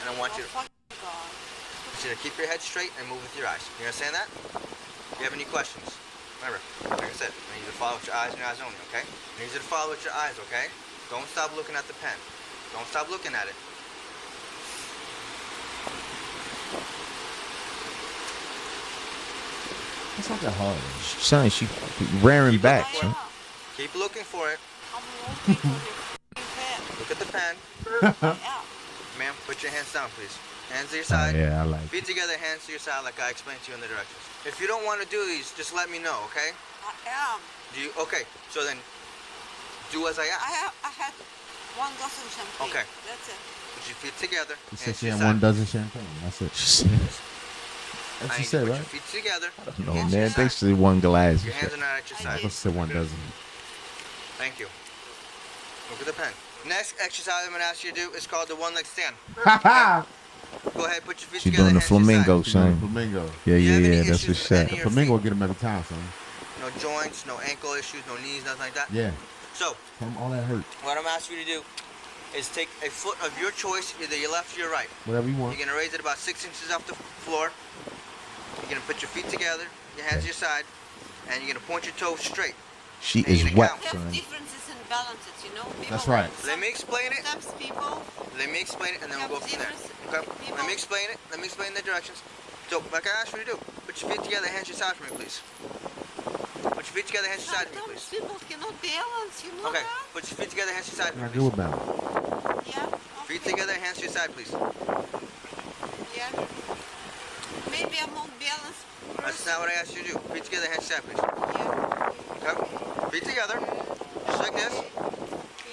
Speaker 15: And I want you to keep your head straight and move with your eyes. You understand that? Do you have any questions? Remember, like I said, I need you to follow with your eyes and your eyes only, okay? I need you to follow with your eyes, okay? Don't stop looking at the pen. Don't stop looking at it.
Speaker 2: It's not that hard.
Speaker 1: Son, she rearing back, son.
Speaker 15: Keep looking for it. Look at the pen. Ma'am, put your hands down, please. Hands to your side.
Speaker 1: Yeah, I like it.
Speaker 15: Feet together, hands to your side, like I explained to you in the directions. If you don't want to do these, just let me know, okay?
Speaker 14: I am.
Speaker 15: Okay, so then do as I ask.
Speaker 14: I had 1 dozen champagne.
Speaker 15: Okay.
Speaker 14: That's it.
Speaker 15: Put your feet together.
Speaker 2: She said
Speaker 15: hands
Speaker 2: she
Speaker 15: to your
Speaker 2: had 1
Speaker 15: side.
Speaker 2: dozen champagne. That's it. That's
Speaker 15: I
Speaker 2: what
Speaker 15: need
Speaker 2: she
Speaker 15: you to
Speaker 2: said,
Speaker 15: put
Speaker 2: right?
Speaker 15: your feet together.
Speaker 1: No,
Speaker 15: hands to your
Speaker 1: man. They
Speaker 15: side.
Speaker 1: said 1 glass.
Speaker 15: Your hands are not at your side.
Speaker 2: She said 1 dozen.
Speaker 15: Thank you. Look at the pen. Next exercise I'm going to ask you to do is called the one leg stand. Go ahead, put your feet
Speaker 1: She
Speaker 15: together.
Speaker 1: doing the
Speaker 15: hands to your
Speaker 1: flamingo,
Speaker 15: side.
Speaker 1: son.
Speaker 2: Flamingo.
Speaker 1: Yeah. That's what she
Speaker 15: issues with
Speaker 1: said.
Speaker 15: any of your
Speaker 2: Flamingo will
Speaker 15: feet?
Speaker 2: get him every time, son.
Speaker 15: No joints, no ankle issues, no knees, nothing like that.
Speaker 2: Yeah.
Speaker 15: So,
Speaker 2: Tell him all that hurt.
Speaker 15: what I'm asking you to do is take a foot of your choice, either your left or your right.
Speaker 2: Whatever you want.
Speaker 15: You're gonna raise it about 6 inches off the floor. You're gonna put your feet together, your hands to your side, and you're gonna point your toes straight.
Speaker 1: She
Speaker 15: And
Speaker 1: is
Speaker 15: you're gonna
Speaker 1: wet,
Speaker 15: count.
Speaker 1: son.
Speaker 14: Differences in balances, you know? People
Speaker 2: That's right.
Speaker 15: Let me explain it.
Speaker 14: Sometimes people
Speaker 15: Let me explain it, and then we'll go from there. Okay? Let me explain it. Let me explain the directions. So, like I asked you to do, put your feet together, hands to your side for me, please. Put your feet together, hands to your side for me, please.
Speaker 14: People cannot balance, you know
Speaker 15: Okay,
Speaker 14: that?
Speaker 15: put your feet together, hands to your side for me,
Speaker 2: Not
Speaker 15: please.
Speaker 2: good with balance.
Speaker 14: Yeah.
Speaker 15: Feet together, hands to your side, please.
Speaker 14: Yeah. Maybe I'm not balanced.
Speaker 15: That's not what I asked you to do. Feet together, hands to your side, please. Okay. Feet together, just like this.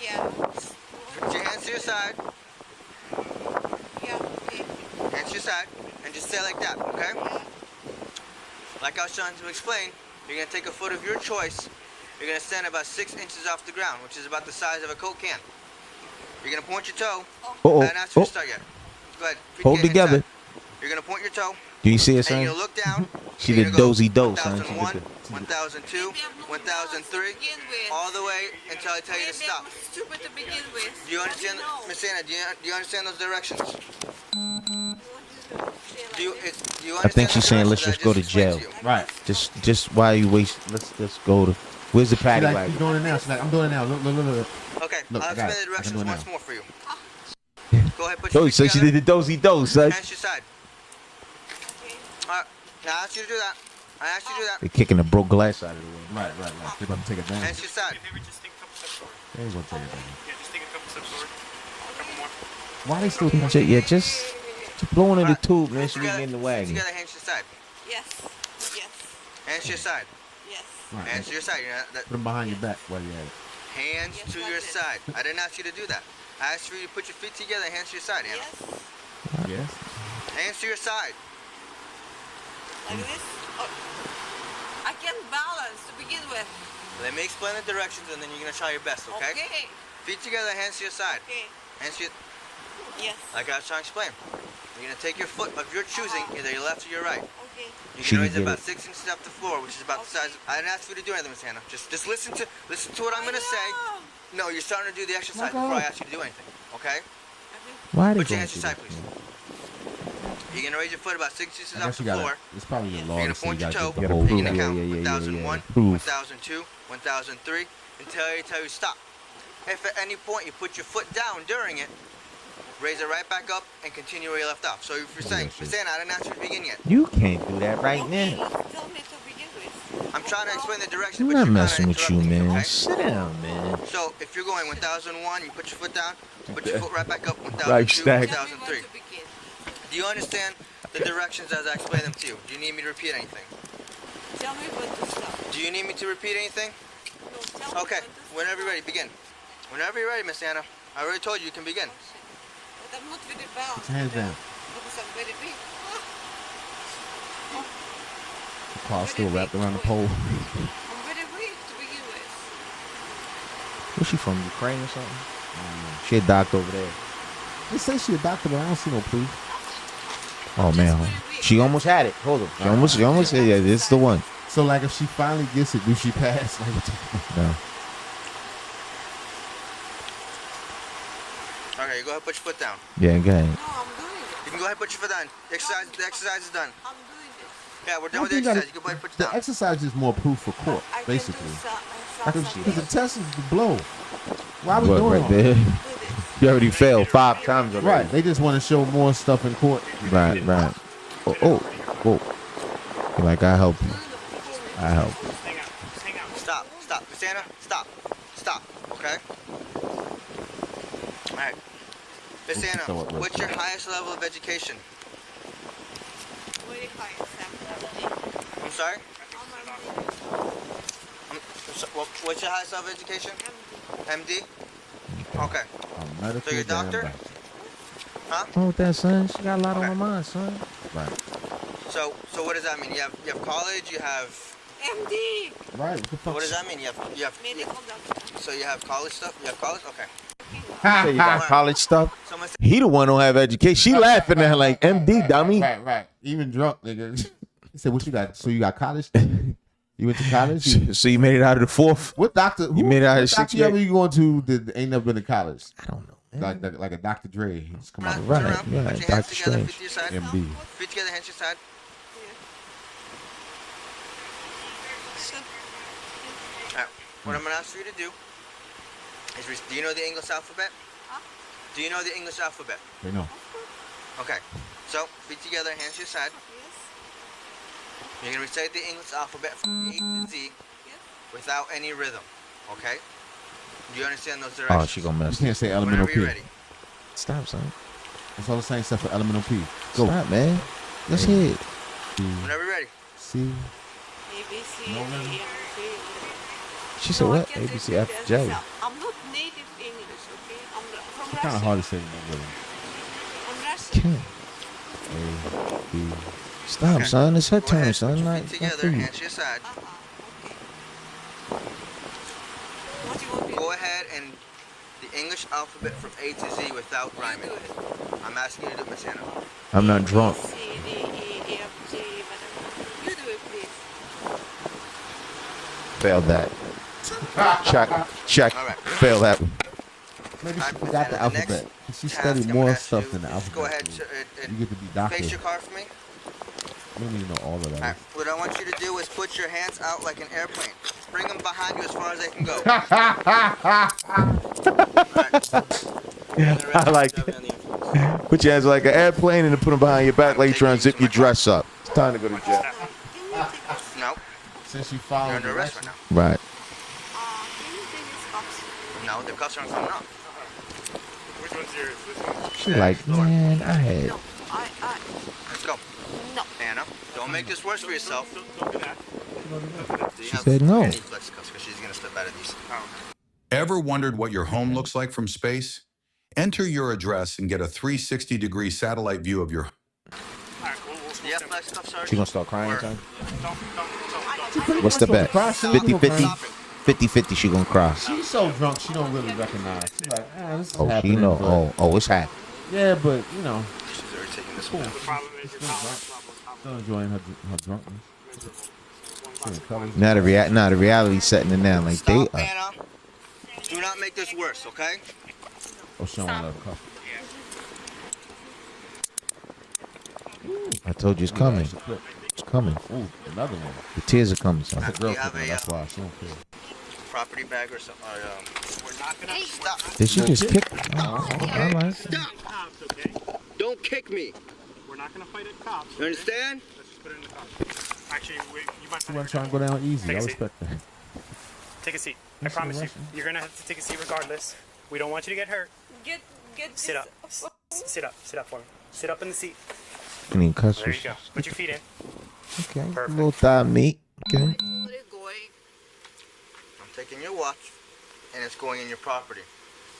Speaker 14: Yeah.
Speaker 15: Put your hands to your side.
Speaker 14: Yeah. Okay.
Speaker 15: Hands to your side, and just stay like that, okay? Like I was trying to explain, you're gonna take a foot of your choice. You're gonna stand about 6 inches off the ground, which is about the size of a Coke can. You're gonna point your toe. I haven't asked you to start yet. Go ahead. Feet
Speaker 1: Hold
Speaker 15: together, hands
Speaker 1: together.
Speaker 15: side. You're gonna point your toe.
Speaker 1: Do you see it,
Speaker 15: And
Speaker 1: son?
Speaker 15: you're gonna look down.
Speaker 1: She
Speaker 15: you're
Speaker 1: did
Speaker 15: gonna go
Speaker 1: dozy do, son.
Speaker 15: 1001, 1002, 1003, all the way until I tell you to stop.
Speaker 14: Stupid to begin with.
Speaker 15: Do you understand, Miss Anna? Do you understand those directions? Do you
Speaker 1: I think she's saying let's just go to jail.
Speaker 2: Right.
Speaker 1: Just why you waste? Let's just go to. Where's the paddy
Speaker 2: She's
Speaker 1: wagon?
Speaker 2: she's doing it now. She's like, I'm doing it now. Look.
Speaker 15: Okay,
Speaker 2: Look,
Speaker 15: I'll
Speaker 2: I got
Speaker 15: explain
Speaker 2: it.
Speaker 15: the
Speaker 2: I can
Speaker 15: directions
Speaker 2: do it
Speaker 15: once
Speaker 2: now.
Speaker 15: more for you. Go ahead, put your
Speaker 1: Oh,
Speaker 15: feet
Speaker 1: so she
Speaker 15: together.
Speaker 1: did the dozy do, son.
Speaker 15: Hands to your side. Alright, now I asked you to do that. I asked you to do that.
Speaker 1: They're kicking the broke glass out of the way.
Speaker 2: Right. They're about to take advantage.
Speaker 15: Hands to your side.
Speaker 2: They ain't gonna take advantage.
Speaker 13: Yeah, just take a couple steps forward. A couple more.
Speaker 2: Why they still
Speaker 1: Yeah, just blowing in the tube, man. She
Speaker 15: Together,
Speaker 1: get in the
Speaker 15: feet
Speaker 1: wagon.
Speaker 15: together, hands to your side.
Speaker 14: Yes. Yes.
Speaker 15: Hands to your side.
Speaker 14: Yes.
Speaker 2: Right.
Speaker 15: Hands to your side.
Speaker 2: Put them behind your back while you're at it.
Speaker 15: Hands to your side. I didn't ask you to do that. I asked for you to put your feet together, hands to your side, Anna.
Speaker 2: Yes.
Speaker 15: Hands to your side.
Speaker 14: Like this? Oh. I can't balance to begin with.
Speaker 15: Let me explain the directions and then you're gonna try your best, okay?
Speaker 14: Okay.
Speaker 15: Feet together, hands to your side.
Speaker 14: Okay.
Speaker 15: Hands to your,
Speaker 14: Yes.
Speaker 15: like I was trying to explain. You're gonna take your foot of your choosing, either your left or your right.
Speaker 14: Okay.
Speaker 15: You
Speaker 1: She
Speaker 15: can
Speaker 1: can
Speaker 15: raise it
Speaker 1: get
Speaker 15: about
Speaker 1: it.
Speaker 15: 6 inches off the floor, which is about the size. I didn't ask you to do anything, Miss Hannah. Just listen to what I'm gonna say. No, you're starting to do the exercise before I ask you to do anything, okay?
Speaker 1: Why they
Speaker 15: Put your
Speaker 1: going
Speaker 15: hands to
Speaker 1: through
Speaker 15: your side,
Speaker 1: that?
Speaker 15: please. You're gonna raise your foot about 6 inches
Speaker 2: I
Speaker 15: off
Speaker 2: guess
Speaker 15: the
Speaker 2: you
Speaker 15: floor.
Speaker 2: gotta. It's probably your law
Speaker 15: You're
Speaker 2: to
Speaker 15: gonna
Speaker 2: say you
Speaker 15: point your
Speaker 2: gotta
Speaker 15: toe.
Speaker 2: get the
Speaker 1: gotta
Speaker 2: whole
Speaker 1: prove
Speaker 15: You're
Speaker 1: it.
Speaker 15: gonna
Speaker 1: Yeah,
Speaker 15: count
Speaker 1: yeah, yeah,
Speaker 15: 1001,
Speaker 1: yeah. Proof.
Speaker 15: 1002, 1003, until I tell you stop. If at any point you put your foot down during it, raise it right back up and continue where you left off. So if you're saying, I didn't ask you to begin yet.
Speaker 1: You can't do that right now.
Speaker 14: Tell me to begin with.
Speaker 15: I'm trying to explain the direction,
Speaker 1: I'm
Speaker 15: but
Speaker 1: not
Speaker 15: you're
Speaker 1: messing
Speaker 15: kinda
Speaker 1: with you,
Speaker 15: interrupting me,
Speaker 1: man.
Speaker 15: okay?
Speaker 1: Sit down, man.
Speaker 15: So if you're going 1001, you put your foot down, put your foot right back up, 1002,
Speaker 1: Like stack.
Speaker 15: 1003. Do you understand the directions as I explain them to you? Do you need me to repeat anything?
Speaker 14: Tell me when to stop.
Speaker 15: Do you need me to repeat anything? Okay, whenever you're ready, begin. Whenever you're ready, Miss Anna. I already told you you can begin.
Speaker 14: But I'm not very balanced.
Speaker 2: Put your hands down.
Speaker 14: Because I'm very big.
Speaker 2: The car's still wrapped around the pole.
Speaker 14: I'm very weak to begin with.
Speaker 1: Where's she from? Ukraine or something? She a doctor over there.
Speaker 2: They say she a doctor, but I don't see no proof.
Speaker 1: Oh man, she almost had it. Hold on. She almost said, yeah, this is the one.
Speaker 2: So like, if she finally gets it, do she pass? Like, what the
Speaker 1: No.
Speaker 15: Okay, you go ahead and put your foot down.
Speaker 1: Yeah, go ahead.
Speaker 15: You can go ahead and put your foot down. The exercise is done.
Speaker 14: I'm doing it.
Speaker 15: Yeah, we're
Speaker 2: I
Speaker 15: done with the
Speaker 2: think you
Speaker 15: exercise. You
Speaker 2: gotta-
Speaker 15: can go ahead and put it
Speaker 2: The
Speaker 15: down.
Speaker 2: exercise is more proof for court,
Speaker 14: I can
Speaker 2: basically.
Speaker 14: do
Speaker 2: Because the test is the blow. Why are we
Speaker 1: Look
Speaker 2: doing
Speaker 1: right
Speaker 2: all
Speaker 1: there.
Speaker 2: that?
Speaker 1: You already failed 5 times already.
Speaker 2: Right. They just want to show more stuff in court.
Speaker 1: Right. Oh. You're like, I help you. I help you.
Speaker 15: Stop. Miss Anna, stop. Okay? Alright. Miss
Speaker 2: We'll
Speaker 15: Anna,
Speaker 2: throw it real
Speaker 15: what's your highest level of education?
Speaker 14: Very high.
Speaker 15: I'm sorry? What's your highest level of education? MD? Okay.
Speaker 2: A medical
Speaker 15: So you're a doctor?
Speaker 2: damn
Speaker 15: Huh?
Speaker 1: Oh, with that, son. She got a lot on her mind, son.
Speaker 2: Right.
Speaker 15: So what does that mean? You have college, you have
Speaker 14: MD.
Speaker 2: Right. What the fuck?
Speaker 15: what does that mean? You have
Speaker 14: Medical doctor.
Speaker 15: so you have college stuff? You have college? Okay.
Speaker 1: Say you got college stuff. He the one who have education. She laughing at her like, MD, dummy.
Speaker 2: Right. Even drunk, nigga. He said, "What you got? So you got college? You went to college?
Speaker 1: So you made it out of the 4th?
Speaker 2: What doctor?
Speaker 1: You made it out of
Speaker 2: what doctor
Speaker 1: 6th
Speaker 2: you ever
Speaker 1: grade?
Speaker 2: you going to that ain't never been to college?
Speaker 1: I don't know. Man.
Speaker 2: Like a Dr. Dre. He just come out.
Speaker 1: Right.
Speaker 15: Turn
Speaker 1: Yeah,
Speaker 15: around. Put your hands
Speaker 1: Dr.
Speaker 15: together,
Speaker 1: Strange.
Speaker 15: feet to your side.
Speaker 2: MD.
Speaker 15: Feet together, hands to your side. Alright. What I'm gonna ask you to do is, do you know the English alphabet? Do you know the English alphabet?
Speaker 2: They know.
Speaker 15: Okay. So feet together, hands to your side. You're gonna recite the English alphabet from A to Z without any rhythm. Okay? Do you understand those directions?
Speaker 1: Oh, she gonna mess.
Speaker 2: You can't say elemental
Speaker 15: Whenever
Speaker 2: P.
Speaker 15: you're ready.
Speaker 1: Stop, son.
Speaker 2: That's all the same stuff for elemental P. Go.
Speaker 1: Stop, man. Let's hear it.
Speaker 15: Whenever you're ready.
Speaker 2: C.
Speaker 14: ABC.
Speaker 2: No rhythm.
Speaker 1: She said what? A, B, C, F, J.
Speaker 14: I'm not native English, okay? I'm from
Speaker 2: It's kind of
Speaker 14: Russia.
Speaker 2: hard to say no rhythm.
Speaker 14: I'm Russian.
Speaker 1: Can't.
Speaker 2: A, B.
Speaker 1: Stop, son. It's her
Speaker 15: Go
Speaker 1: turn,
Speaker 15: ahead,
Speaker 1: son.
Speaker 15: put your
Speaker 1: Like,
Speaker 15: feet
Speaker 1: not
Speaker 15: together,
Speaker 1: for you.
Speaker 15: hands to your side. Go ahead and the English alphabet from A to Z without rhyming. I'm asking you to do it, Miss Hannah.
Speaker 1: I'm not drunk.
Speaker 14: C, D, E, F, G, whatever. You do it, please.
Speaker 1: Failed that. Check.
Speaker 15: All right.
Speaker 1: Fail that.
Speaker 2: Maybe she forgot the alphabet. She studied more stuff than the alphabet.
Speaker 15: Go ahead
Speaker 2: You get to be doctor.
Speaker 15: face your card for me.
Speaker 2: You don't need to know all of that.
Speaker 15: All right. What I want you to do is put your hands out like an airplane. Bring them behind you as far as they can go.
Speaker 1: I like it. Put your hands like an airplane and then put them behind your back like you're trying to zip your dress up. It's time to go to jail.
Speaker 15: No.
Speaker 2: Since you
Speaker 15: You're
Speaker 2: followed
Speaker 15: under
Speaker 2: the
Speaker 15: arrest
Speaker 2: rest.
Speaker 15: right now.
Speaker 1: Right.
Speaker 15: No, the cuffs aren't coming off.
Speaker 13: Which one's yours?
Speaker 1: She like, man, I had.
Speaker 15: Let's go.
Speaker 14: No.
Speaker 15: Anna, don't make this worse for yourself.
Speaker 13: Don't do that.
Speaker 1: She said no.
Speaker 15: Any flex cuffs because she's gonna step out of these.
Speaker 17: Ever wondered what your home looks like from space? Enter your address and get a 360-degree satellite view of your.
Speaker 15: Yeah, flex cuffs, Sergeant.
Speaker 1: She gonna start crying
Speaker 15: Or-
Speaker 1: time?
Speaker 15: Don't.
Speaker 1: What's the bet?
Speaker 2: Cry, she don't
Speaker 1: 50-50?
Speaker 2: cry.
Speaker 1: 50-50 she gonna cry.
Speaker 2: She's so drunk she don't really recognize. She's like, this is
Speaker 1: Oh,
Speaker 2: happening.
Speaker 1: she know.
Speaker 2: but-
Speaker 1: Oh, it's happening.
Speaker 2: Yeah, but you know,
Speaker 15: She's already taking this
Speaker 2: cool.
Speaker 15: one.
Speaker 13: The problem is your tolerance
Speaker 2: Still enjoying her drunkenness. Seeing colors.
Speaker 1: Now the reality setting it down. Like they
Speaker 15: Stop,
Speaker 1: are.
Speaker 15: Anna. Do not make this worse, okay?
Speaker 2: Oh, she don't want to cuff.
Speaker 1: I told you it's coming. It's coming.
Speaker 2: Ooh, another one.
Speaker 1: The tears are coming, son.
Speaker 2: That's a girl
Speaker 15: You have
Speaker 2: cooking,
Speaker 15: a,
Speaker 2: that's why she don't care.
Speaker 15: Property bag or something.
Speaker 13: We're not gonna.
Speaker 15: Hey, stop.
Speaker 1: Did she just kick? Oh, I like it.
Speaker 15: Stop.
Speaker 13: Cops, okay?
Speaker 15: Don't kick me.
Speaker 13: We're not gonna fight at cops.
Speaker 15: You understand?
Speaker 13: Let's just put it in the cops. Actually, you might.
Speaker 2: She wasn't trying to go down easy.
Speaker 13: Take
Speaker 2: I
Speaker 13: a seat.
Speaker 2: respect that.
Speaker 13: Take a seat. I
Speaker 2: That's
Speaker 13: promise you.
Speaker 2: Russian.
Speaker 13: You're gonna have to take a seat regardless. We don't want you to get hurt.
Speaker 14: Get
Speaker 13: Sit up. Sit up. Sit up for me. Sit up in the seat.
Speaker 1: I mean, cuss
Speaker 13: There you
Speaker 1: words.
Speaker 13: go. Put your feet in.
Speaker 1: Okay. A
Speaker 13: Perfect.
Speaker 1: little thigh meat. Okay.
Speaker 15: I'm taking your watch, and it's going in your property,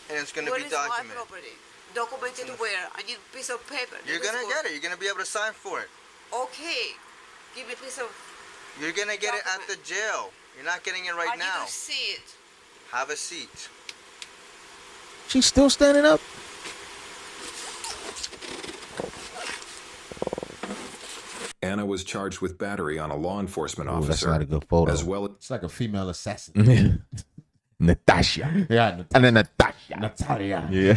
Speaker 15: and it's going to
Speaker 14: What
Speaker 15: be
Speaker 14: is my
Speaker 15: documented.
Speaker 14: property? Documented where? I need a piece of paper.
Speaker 15: You're going to get it. You're going to be able to sign for it.
Speaker 14: Okay. Give me a piece of.
Speaker 15: You're going to get it at the jail. You're not getting it right
Speaker 14: I
Speaker 15: now.
Speaker 14: need to see it.
Speaker 15: Have a seat.
Speaker 1: She's still standing up.
Speaker 17: Anna was charged with battery on a law enforcement
Speaker 1: Ooh, that's
Speaker 17: officer.
Speaker 1: not a good photo.
Speaker 17: As well.
Speaker 2: It's like a female assassin.
Speaker 1: Natasha.
Speaker 2: Yeah,
Speaker 1: And then Natasha.
Speaker 2: Natalia.
Speaker 1: Yeah.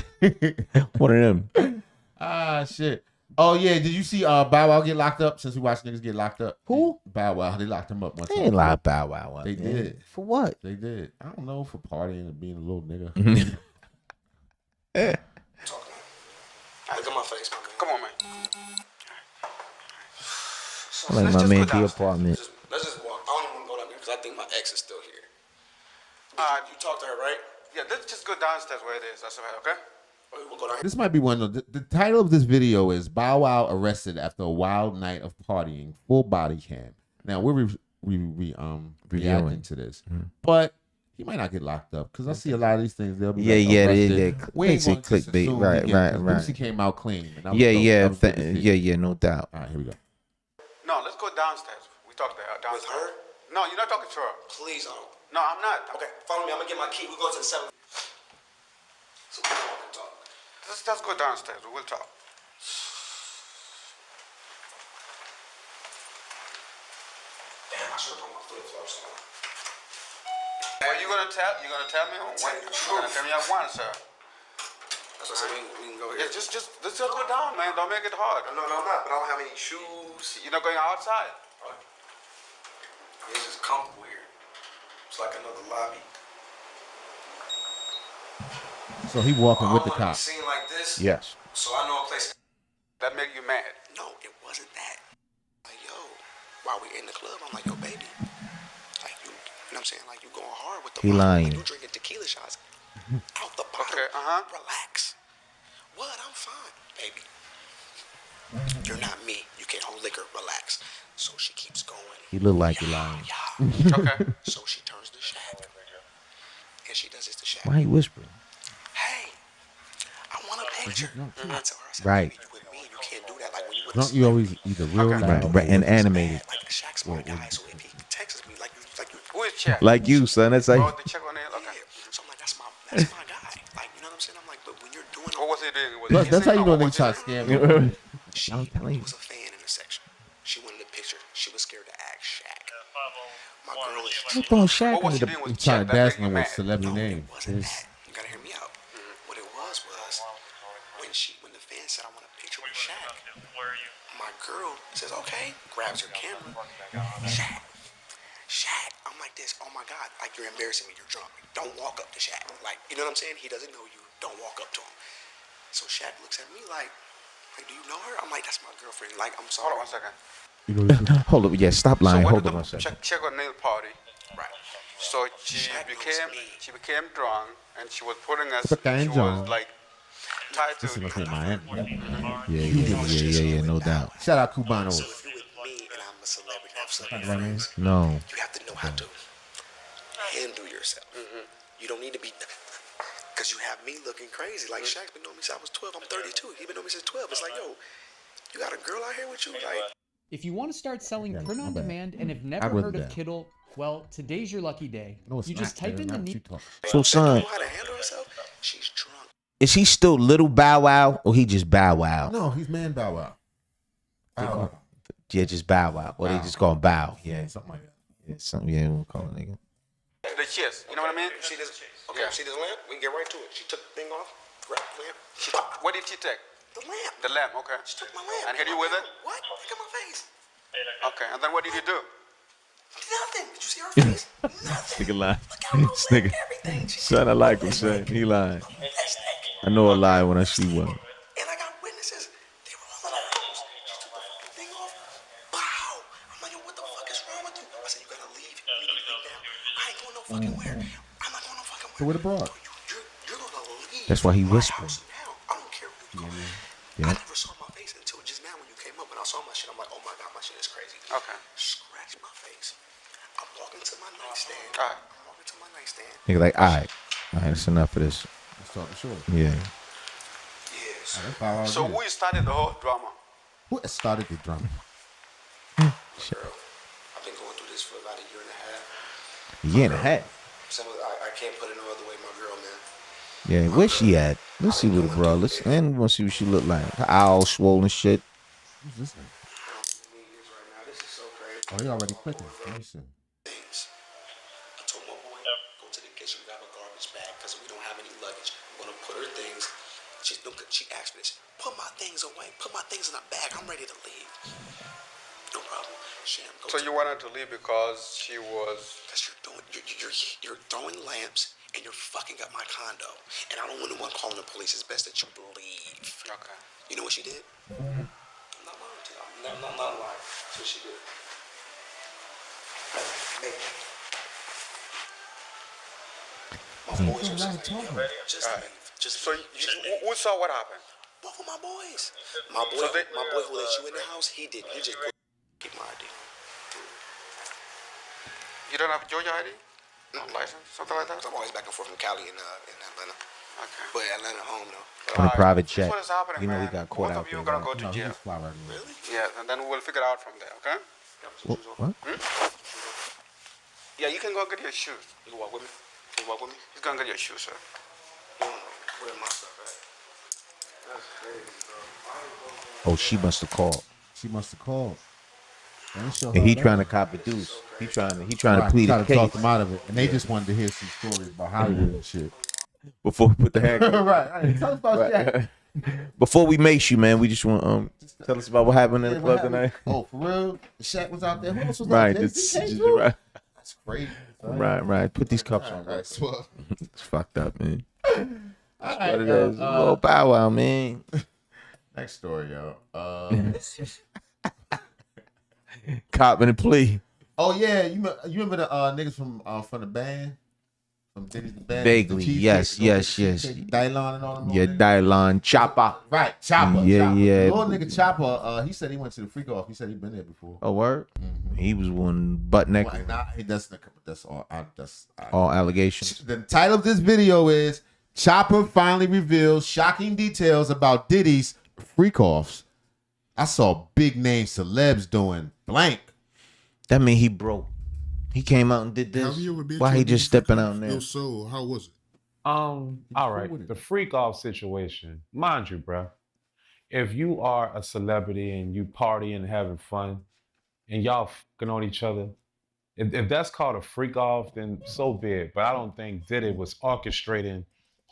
Speaker 1: One of them.
Speaker 2: Ah, shit. Oh yeah, did you see Bow Wow get locked up? Since we watched niggas get locked up.
Speaker 1: Who?
Speaker 2: Bow Wow. They locked him up one
Speaker 1: They
Speaker 2: time.
Speaker 1: ain't lock Bow Wow up.
Speaker 2: They
Speaker 1: man.
Speaker 2: did.
Speaker 1: For what?
Speaker 2: They did. I don't know, for partying and being a little nigga.
Speaker 7: Look at my face, my man. Come on, man.
Speaker 1: I like my man D apartment.
Speaker 7: Let's just walk. I don't even want to go down there because I think my ex is still here. You talked to her, right? Yeah, let's just go downstairs where it is. That's okay? We'll go down here.
Speaker 2: This might be one of the title of this video is Bow Wow arrested after a wild night of partying, full body cam. Now we're reacting to this, but he might not get locked up because I see a lot of these things. They'll be arrested. We ain't going to just
Speaker 1: clickbait.
Speaker 2: assume
Speaker 1: Right.
Speaker 2: Boosie came out clean. And that was dope.
Speaker 1: Yeah,
Speaker 2: That was good to see.
Speaker 1: no doubt.
Speaker 2: All right, here we go.
Speaker 7: No, let's go downstairs. We talked to her downstairs. With her? No, you're not talking to her. Please, I don't. No, I'm not. Okay, follow me. I'm going to get my key. We'll go to the 7. So we can talk. Let's go downstairs. We'll talk. Damn, I should have put my flip-flops on. Are you gonna tell me? You're gonna tell me at once, sir. That's what I said. We can go here. Yeah, just let's just go down, man. Don't make it hard. No, I'm not. But I don't have any shoes. You're not going outside. Right. This is comfortable here. It's like another lobby.
Speaker 2: So he walking with the
Speaker 7: I don't wanna
Speaker 2: cop.
Speaker 7: be seen like this.
Speaker 1: Yes.
Speaker 7: So I know a place that make you mad. No, it wasn't that. Like, yo, why while we in the club, I'm like, yo, baby, like you know what I'm saying? Like you going hard with the
Speaker 1: He
Speaker 7: bottle,
Speaker 1: lying.
Speaker 7: like you drinking tequila shots out the bottle.
Speaker 12: Okay,
Speaker 7: Relax. What? I'm fine, baby. You're not me. You can't hold liquor. Relax. So she keeps going.
Speaker 1: He look like he lying.
Speaker 12: Okay.
Speaker 7: So she turns to Shaq. And she does this to Shaq.
Speaker 1: Why he whispering?
Speaker 7: Hey, I want a picture. I tell her, I said,
Speaker 1: Right.
Speaker 7: baby, you with me, you can't do that. Like when you with
Speaker 2: Drunk, you always either real loud
Speaker 1: Right. And animated.
Speaker 7: like Shaq's my guy, so if he texts me, like you.
Speaker 12: Who is Shaq?
Speaker 1: Like you, son. That's like.
Speaker 12: Oh, the check on it. Okay.
Speaker 7: So I'm like, that's my guy. Like, you know what I'm saying? I'm like, but when you're doing
Speaker 12: What was he doing? Was
Speaker 2: Plus,
Speaker 12: he
Speaker 2: that's how
Speaker 12: kissing
Speaker 2: you know
Speaker 12: or
Speaker 2: they
Speaker 12: was
Speaker 2: try
Speaker 12: it-
Speaker 2: to scam you.
Speaker 1: I'm telling you.
Speaker 7: was a fan in the section. She wanted a picture. She was scared to ask Shaq. My girl is
Speaker 1: I'm throwing Shaq
Speaker 12: What was
Speaker 1: under
Speaker 12: he
Speaker 1: the.
Speaker 12: doing
Speaker 2: You
Speaker 12: with
Speaker 2: trying
Speaker 12: Shaq?
Speaker 2: to
Speaker 12: That
Speaker 2: dazzle
Speaker 12: made you
Speaker 2: him with
Speaker 12: mad?
Speaker 2: celebrity names.
Speaker 7: You gotta hear me out. What it was when the fan said I want a picture with Shaq, my girl says okay, grabs her camera. Shaq. I'm like this. Oh my God! Like you're embarrassing me. You're drunk. Don't walk up to Shaq. Like you know what I'm saying? He doesn't know you. Don't walk up to him. So Shaq looks at me like, do you know her? I'm like, that's my girlfriend. Like I'm sorry.
Speaker 12: Hold on 1 second.
Speaker 1: Hold up. Yeah, stop lying.
Speaker 12: So when
Speaker 1: Hold
Speaker 12: did
Speaker 1: on 1
Speaker 12: the
Speaker 1: second.
Speaker 12: check on nail party?
Speaker 7: Right.
Speaker 12: So she became drunk and she was putting us.
Speaker 2: Became
Speaker 12: She was
Speaker 2: drunk.
Speaker 12: like tied to.
Speaker 2: This is in Miami.
Speaker 1: Yeah, no doubt.
Speaker 2: Shout out Cubanos.
Speaker 7: So if you're with me and I'm a celebrity, I have celebrity
Speaker 2: Right, man.
Speaker 7: friends,
Speaker 1: No.
Speaker 7: you have to know how to handle yourself. You don't need to be, because you have me looking crazy. Like Shaq's been knowing me since I was 12. I'm 32. He's been knowing me since 12. It's like, yo, you got a girl out here with you? Like,
Speaker 18: if you want to start selling print on demand and have
Speaker 2: I
Speaker 18: never
Speaker 2: wrote
Speaker 18: heard
Speaker 2: it
Speaker 18: of
Speaker 2: down.
Speaker 18: Kittle, well, today's your lucky day.
Speaker 2: No, it's
Speaker 18: You just
Speaker 2: not,
Speaker 18: type in
Speaker 2: man.
Speaker 18: the
Speaker 2: Not what
Speaker 18: need.
Speaker 2: you talking.
Speaker 1: So, son,
Speaker 7: know how to handle herself? She's drunk.
Speaker 1: is he still little Bow Wow or he just Bow Wow?
Speaker 2: No, he's man Bow Wow. Bow Wow.
Speaker 1: Yeah, just Bow Wow. Or they
Speaker 2: Bow.
Speaker 1: just call him Bow. Yeah.
Speaker 2: Something like that.
Speaker 1: Yeah, something. Yeah, we'll call it nigga.
Speaker 12: The cheers. You know what I mean?
Speaker 7: You see this? Okay, see this lamp? We can get right to it. She took the thing off, grabbed the lamp.
Speaker 12: What did she take?
Speaker 7: The lamp.
Speaker 12: The lamp. Okay.
Speaker 7: She took my lamp.
Speaker 12: And hit you with it?
Speaker 7: What? Look at my face.
Speaker 12: Okay. And then what did you do?
Speaker 7: Nothing. Did you see her face?
Speaker 1: Nigga lying. This nigga. Son, I like him, son. He lying. I know a lie when I see one.
Speaker 7: And I got witnesses. They were all in the house. She took the fucking thing off. Pow. I'm like, yo, what the fuck is wrong with you? I said, you gotta leave immediately now. I ain't going no fucking where. I'm not going no fucking where.
Speaker 2: So where the broad?
Speaker 7: You're gonna leave.
Speaker 1: That's why he whispered.
Speaker 7: I don't care where you go.
Speaker 1: Yeah.
Speaker 7: I never saw my face until just now when you came up and I saw my shit. I'm like, oh my God, my shit is crazy.
Speaker 12: Okay.
Speaker 7: Scratch my face. I'm walking to my nightstand.
Speaker 12: Alright.
Speaker 7: I'm walking to my nightstand.
Speaker 1: Nigga like, all right, that's enough of this.
Speaker 2: Let's talk the short.
Speaker 1: Yeah.
Speaker 7: Yes.
Speaker 2: That's Bow Wow
Speaker 12: So
Speaker 2: did.
Speaker 12: who started the whole drama?
Speaker 2: Who started the drama?
Speaker 7: Girl, I've been going through this for about a year and a half.
Speaker 1: Year and a half.
Speaker 7: I can't put it no other way, my girl, man.
Speaker 1: Yeah, where she at? Let's see little bro. Let's and we want to see what she look like. Her eye all swollen shit.
Speaker 2: Who's this nigga?
Speaker 7: This is so crazy.
Speaker 2: Oh, he already clicking. Let me see.
Speaker 7: Things. I told my boy, go to the kitchen, grab a garbage bag, because we don't have any luggage. I'm gonna put her things. She asked me this. Put my things away. Put my things in a bag. I'm ready to leave. No problem. Sham, go
Speaker 12: So you wanted to leave because she was.
Speaker 7: Because you're throwing lamps and you're fucking up my condo. And I don't want anyone calling the police. It's best that you leave.
Speaker 12: Okay.
Speaker 7: You know what she did? I'm not lying to you. I'm not lying. That's what she did. My boys was like, yo, just leave. Just
Speaker 12: So who saw what happened?
Speaker 7: both of my boys. My boy, my boy who let you in the house, he didn't. He just keep my ID.
Speaker 12: You don't have Georgia ID? No license? Something like that?
Speaker 7: I'm always back and forth from Cali and Atlanta.
Speaker 12: Okay.
Speaker 7: But Atlanta home though.
Speaker 1: On a private
Speaker 12: This
Speaker 1: jet.
Speaker 12: is what is happening,
Speaker 1: You know he
Speaker 12: man.
Speaker 1: got caught
Speaker 12: Both
Speaker 1: out
Speaker 12: of you
Speaker 1: there.
Speaker 12: are gonna go to
Speaker 2: No, he
Speaker 12: jail.
Speaker 2: just fly right away.
Speaker 7: Really?
Speaker 12: Yeah, and then we'll figure it out from there, okay?
Speaker 1: What?
Speaker 12: Yeah, you can go get your shoes.
Speaker 7: You can walk with me? Can you walk with me?
Speaker 12: He's gonna get your shoes, sir.
Speaker 7: Where my stuff at? That's crazy, bro.
Speaker 1: Oh, she must have called.
Speaker 2: She must have called.
Speaker 1: And he trying to cop a deuce. He trying to plead
Speaker 2: try
Speaker 1: the
Speaker 2: to talk
Speaker 1: case
Speaker 2: them out of it, and they just wanted to hear some stories about Hollywood and shit.
Speaker 1: before we put the handcuff.
Speaker 2: Right. Tell us about Shaq.
Speaker 1: Before we mace you, man, we just want tell us about what happened in the club tonight.
Speaker 2: Oh, for real? Shaq was out there. Who else was
Speaker 1: Right,
Speaker 2: out there?
Speaker 1: this-
Speaker 2: Jay-Z
Speaker 1: just
Speaker 2: came through?
Speaker 1: right.
Speaker 2: That's crazy. son.
Speaker 1: Right. Put these cups on.
Speaker 2: Right, swell.
Speaker 1: It's fucked up, man.
Speaker 2: All
Speaker 1: That's
Speaker 2: right,
Speaker 1: what it
Speaker 2: yo,
Speaker 1: is. Little Bow Wow, man.
Speaker 2: Next story, yo.
Speaker 1: Copping a plea.
Speaker 2: Oh yeah, you remember the niggas from the band, from Diddy's band?
Speaker 1: Vaguely, yes.
Speaker 2: Dylon and all them.
Speaker 1: Yeah, Dylon, Chopper.
Speaker 2: Right, Chopper.
Speaker 1: Yeah.
Speaker 2: The little nigga Chopper. He said he went to the freakoff. He said he'd been there before.
Speaker 1: Oh word. He was one butt naked.
Speaker 2: That's all.
Speaker 1: All allegations.
Speaker 2: The title of this video is Chopper finally reveals shocking details about Diddy's freakoffs. I saw big name celebs doing blank.
Speaker 1: That mean he broke. He came out and did this. Why he just stepping out now?
Speaker 19: So how was it?
Speaker 20: All right. The freak off situation. Mind you, bro. If you are a celebrity and you partying and having fun and y'all fucking on each other, if that's called a freak off, then so be it. But I don't think Diddy was orchestrating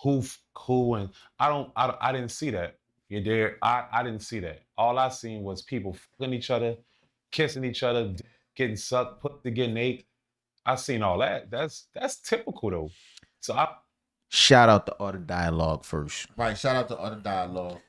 Speaker 20: who, and I didn't see that. You dare? I didn't see that. All I seen was people fucking each other, kissing each other, getting sucked, getting ate. I seen all that. That's typical though. So
Speaker 1: shout out to Art of Dialogue first.
Speaker 2: Right. Shout out to Art of Dialogue.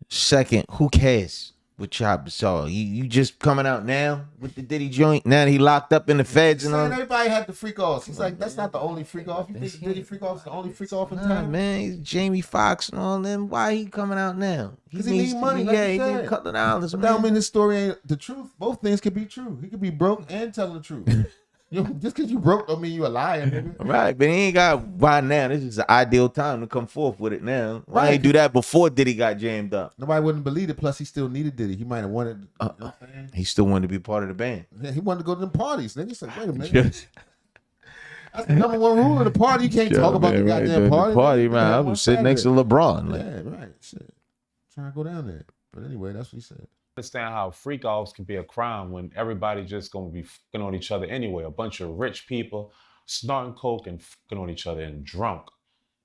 Speaker 1: Second, who cares what Chopper saw? You just coming out now with the Diddy joint. Now that he locked up in the feds and all.
Speaker 2: Everybody had the freak offs. He's like, that's not the only freak off. You think Diddy freak off is the only freak off in town?
Speaker 1: Man, he's Jamie Foxx and all them. Why he coming out now?
Speaker 2: Because he needs money. Like
Speaker 1: he need a couple of dollars.
Speaker 2: But that don't mean his story ain't the truth. Both things could be true. He could be broke and telling the truth. Just because you broke don't mean you a liar, nigga.
Speaker 1: Right, but he ain't got why now. This is the ideal time to come forth with it now. Why he do that before Diddy got jammed up?
Speaker 2: Nobody wouldn't believe it. Plus, he still needed Diddy. He might have wanted. You know what I'm saying?
Speaker 1: He still wanted to be part of the band.
Speaker 2: Yeah, he wanted to go to them parties. Nigga said, "Wait a minute." That's the number one rule of the party. You can't talk about the goddamn party.
Speaker 1: The party, man. I was sitting next to LeBron. Like.
Speaker 2: Yeah, right. Shit. Trying to go down there. But anyway, that's what he said.
Speaker 20: Understand how freak offs can be a crime when everybody just gonna be fucking on each other anyway. A bunch of rich people snorting coke and fucking on each other and drunk.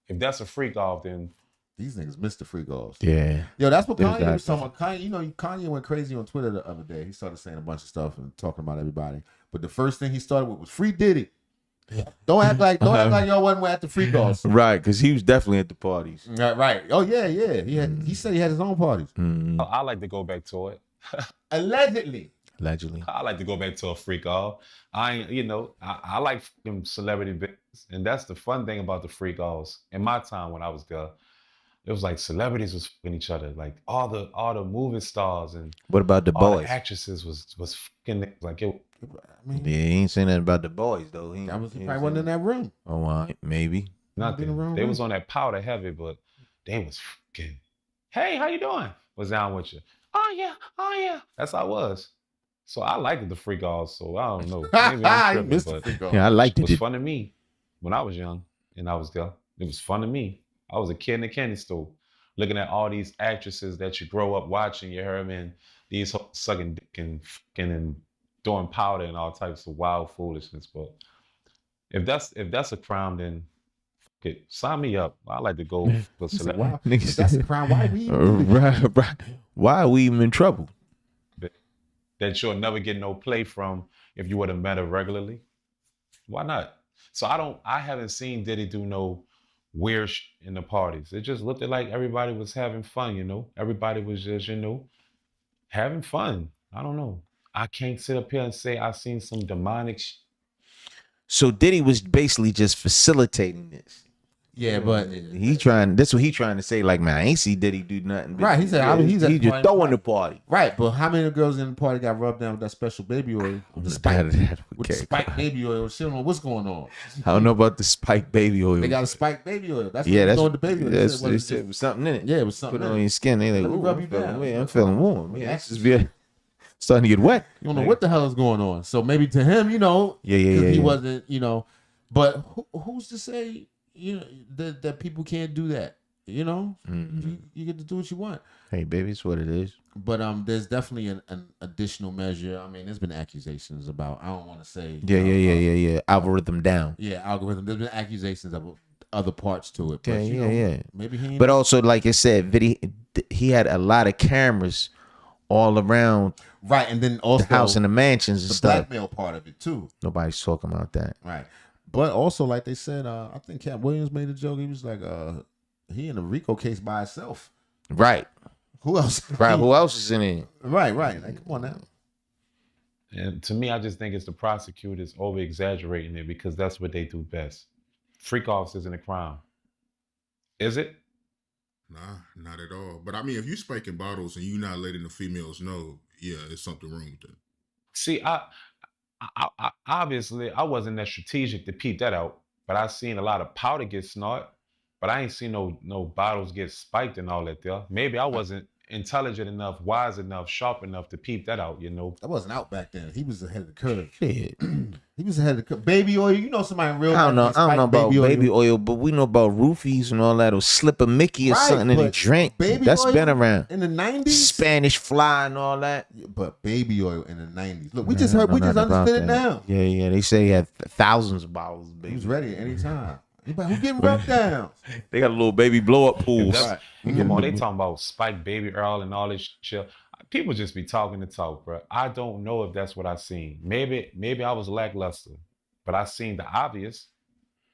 Speaker 20: If that's a freak off, then
Speaker 2: these niggas missed the freak offs.
Speaker 1: Yeah.
Speaker 2: Yo, that's what Kanye was talking about. Kanye went crazy on Twitter the other day. He started saying a bunch of stuff and talking about everybody. But the first thing he started with was free Diddy. Don't act like y'all wasn't at the freak offs.
Speaker 1: Right, because he was definitely at the parties.
Speaker 2: Right. Oh yeah. He said he had his own parties.
Speaker 20: I like to go back to it.
Speaker 2: Allegedly.
Speaker 20: I like to go back to a freak off. I like fucking celebrity business, and that's the fun thing about the freak offs. In my time when I was there, it was like celebrities was fucking each other, like all the movie stars and
Speaker 1: what about the
Speaker 20: all
Speaker 1: boys?
Speaker 20: The actresses was fucking like it.
Speaker 1: Yeah, he ain't saying nothing about the boys though. He
Speaker 2: probably wasn't in that room.
Speaker 1: Oh, all right, maybe.
Speaker 20: Nothing. They was on that powder heavy, but they was fucking. Hey, how you doing? What's down with you? Oh yeah. That's how it was. So I liked the freak offs. So I don't know. Maybe I'm tripping, but
Speaker 1: yeah, I liked it.
Speaker 20: It was fun to me when I was young and I was there. It was fun to me. I was a kid in the candy store, looking at all these actresses that you grow up watching. You heard me, and these sucking dick and fucking and throwing powder and all types of wild foolishness. But if that's a crime, then fuck it, sign me up. I like to go for celebrity.
Speaker 2: Wow. If that's a crime, why are we
Speaker 1: right. Why are we even in trouble?
Speaker 20: That you'll never get no play from if you would have met her regularly. Why not? So I haven't seen Diddy do no weird in the parties. It just looked like everybody was having fun, Everybody was just, having fun. I don't know. I can't sit up here and say I seen some demonic
Speaker 1: So Diddy was basically just facilitating this.
Speaker 2: Yeah, but
Speaker 1: that's what he trying to say. Like, man, I ain't see Diddy do nothing.
Speaker 2: Right, he said, he's
Speaker 1: just throwing the party.
Speaker 2: Right, but how many girls in the party got rubbed down with that special baby oil? With the spiked baby oil. She don't know what's going on.
Speaker 1: I don't know about the spiked baby oil.
Speaker 2: They got a spiked baby oil. That's
Speaker 1: the
Speaker 2: baby oil.
Speaker 1: They said it was something in it.
Speaker 2: Yeah, it was something.
Speaker 1: Put it on your skin. They like,
Speaker 2: rub you down.
Speaker 1: I'm feeling warm. Yeah, it's just starting to get wet.
Speaker 2: You don't know what the hell is going on. So maybe to him,
Speaker 1: Yeah.
Speaker 2: He wasn't, But who's to say? That people can't do that.
Speaker 1: Mm-hmm.
Speaker 2: You get to do what you want.
Speaker 1: Hey, baby, it's what it is.
Speaker 2: But there's definitely an additional measure. I mean, there's been accusations about. I don't want to say.
Speaker 1: Yeah. Algorithm down.
Speaker 2: Yeah, algorithm. There's been accusations of other parts to it.
Speaker 1: But, yeah.
Speaker 2: Maybe he.
Speaker 1: But also, like I said, he had a lot of cameras all around.
Speaker 2: Right, and then also
Speaker 1: the house and the mansions and
Speaker 2: the
Speaker 1: stuff.
Speaker 2: Blackmail part of it too.
Speaker 1: Nobody's talking about that.
Speaker 2: Right. But also, like they said, I think Cat Williams made a joke. He was like, he in a RICO case by himself.
Speaker 1: Right.
Speaker 2: Who else?
Speaker 1: Right. Who else is in it?
Speaker 2: Right. Like, come on now.
Speaker 20: And to me, I just think it's the prosecutors over exaggerating it because that's what they do best. Freak offs isn't a crime. Is it?
Speaker 19: Nah, not at all. But I mean, if you spiking bottles and you not letting the females know, yeah, there's something wrong with that.
Speaker 20: See, I obviously I wasn't that strategic to peep that out, but I seen a lot of powder get snort, but I ain't seen no bottles get spiked and all that there. Maybe I wasn't intelligent enough, wise enough, sharp enough to peep that out, you know.
Speaker 2: That wasn't out back then. He was ahead of the curve.
Speaker 1: Shit.
Speaker 2: He was ahead of the curve. Baby oil, you know somebody in real
Speaker 1: I don't know.
Speaker 2: life
Speaker 1: I don't know about
Speaker 2: baby
Speaker 1: baby oil, but we know about roofies and all that. Or slip a Mickey or
Speaker 2: Right,
Speaker 1: something in a
Speaker 2: but
Speaker 1: drink.
Speaker 2: baby
Speaker 1: That's
Speaker 2: oil
Speaker 1: been around.
Speaker 2: in the 90s?
Speaker 1: Spanish fly and all that.
Speaker 2: But baby oil in the 90s. Look, we just understood it now.
Speaker 1: Yeah. They say he had thousands of bottles. Baby.
Speaker 2: He was ready at any time. Who getting rubbed down?
Speaker 1: They got a little baby blow up pools.
Speaker 20: Come on, they talking about Spike Baby Earl and all this shit. People just be talking the talk, bro. I don't know if that's what I seen. Maybe I was lackluster, but I seen the obvious.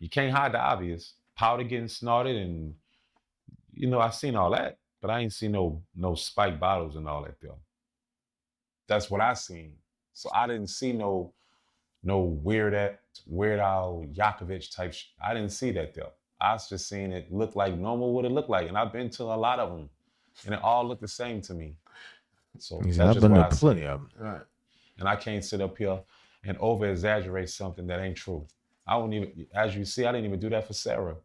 Speaker 20: You can't hide the obvious. Powder getting snorted and, you know, I seen all that, but I ain't seen no spike bottles and all that though. That's what I seen. So I didn't see no Weird Al Yankovic type I didn't see that though. I was just seeing it look like normal what it looked like. And I've been to a lot of them and it all looked the same to me. So that's
Speaker 1: I've
Speaker 20: just
Speaker 1: been
Speaker 20: what
Speaker 1: to
Speaker 20: I
Speaker 1: plenty
Speaker 20: see.
Speaker 1: of them.
Speaker 2: Right.
Speaker 20: And I can't sit up here and over exaggerate something that ain't true. I wouldn't even, as you see, I didn't even do that for Sarah.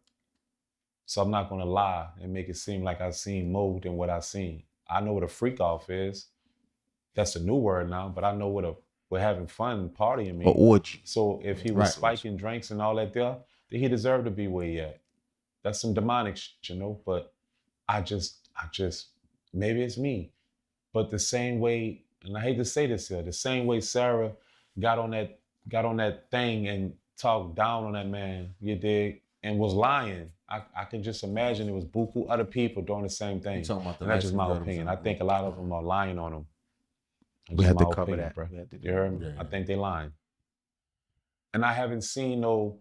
Speaker 20: So I'm not gonna lie and make it seem like I seen more than what I seen. I know what a freak off is. That's a new word now, but I know what we're having fun partying means.
Speaker 1: Or orgy.
Speaker 20: So if he was spiking drinks and all that there, then he deserved to be where he at. That's some demonic shit, you know, but I just, maybe it's me. But the same way, and I hate to say this here, the same way Sarah got on that thing and talked down on that man, you dig, and was lying. I can just imagine it was buku other people doing the same thing. And that's just my opinion. I think a lot of them are lying on him.
Speaker 1: We have to cover that.
Speaker 20: Bro. You heard me? I think they lying. And I haven't seen no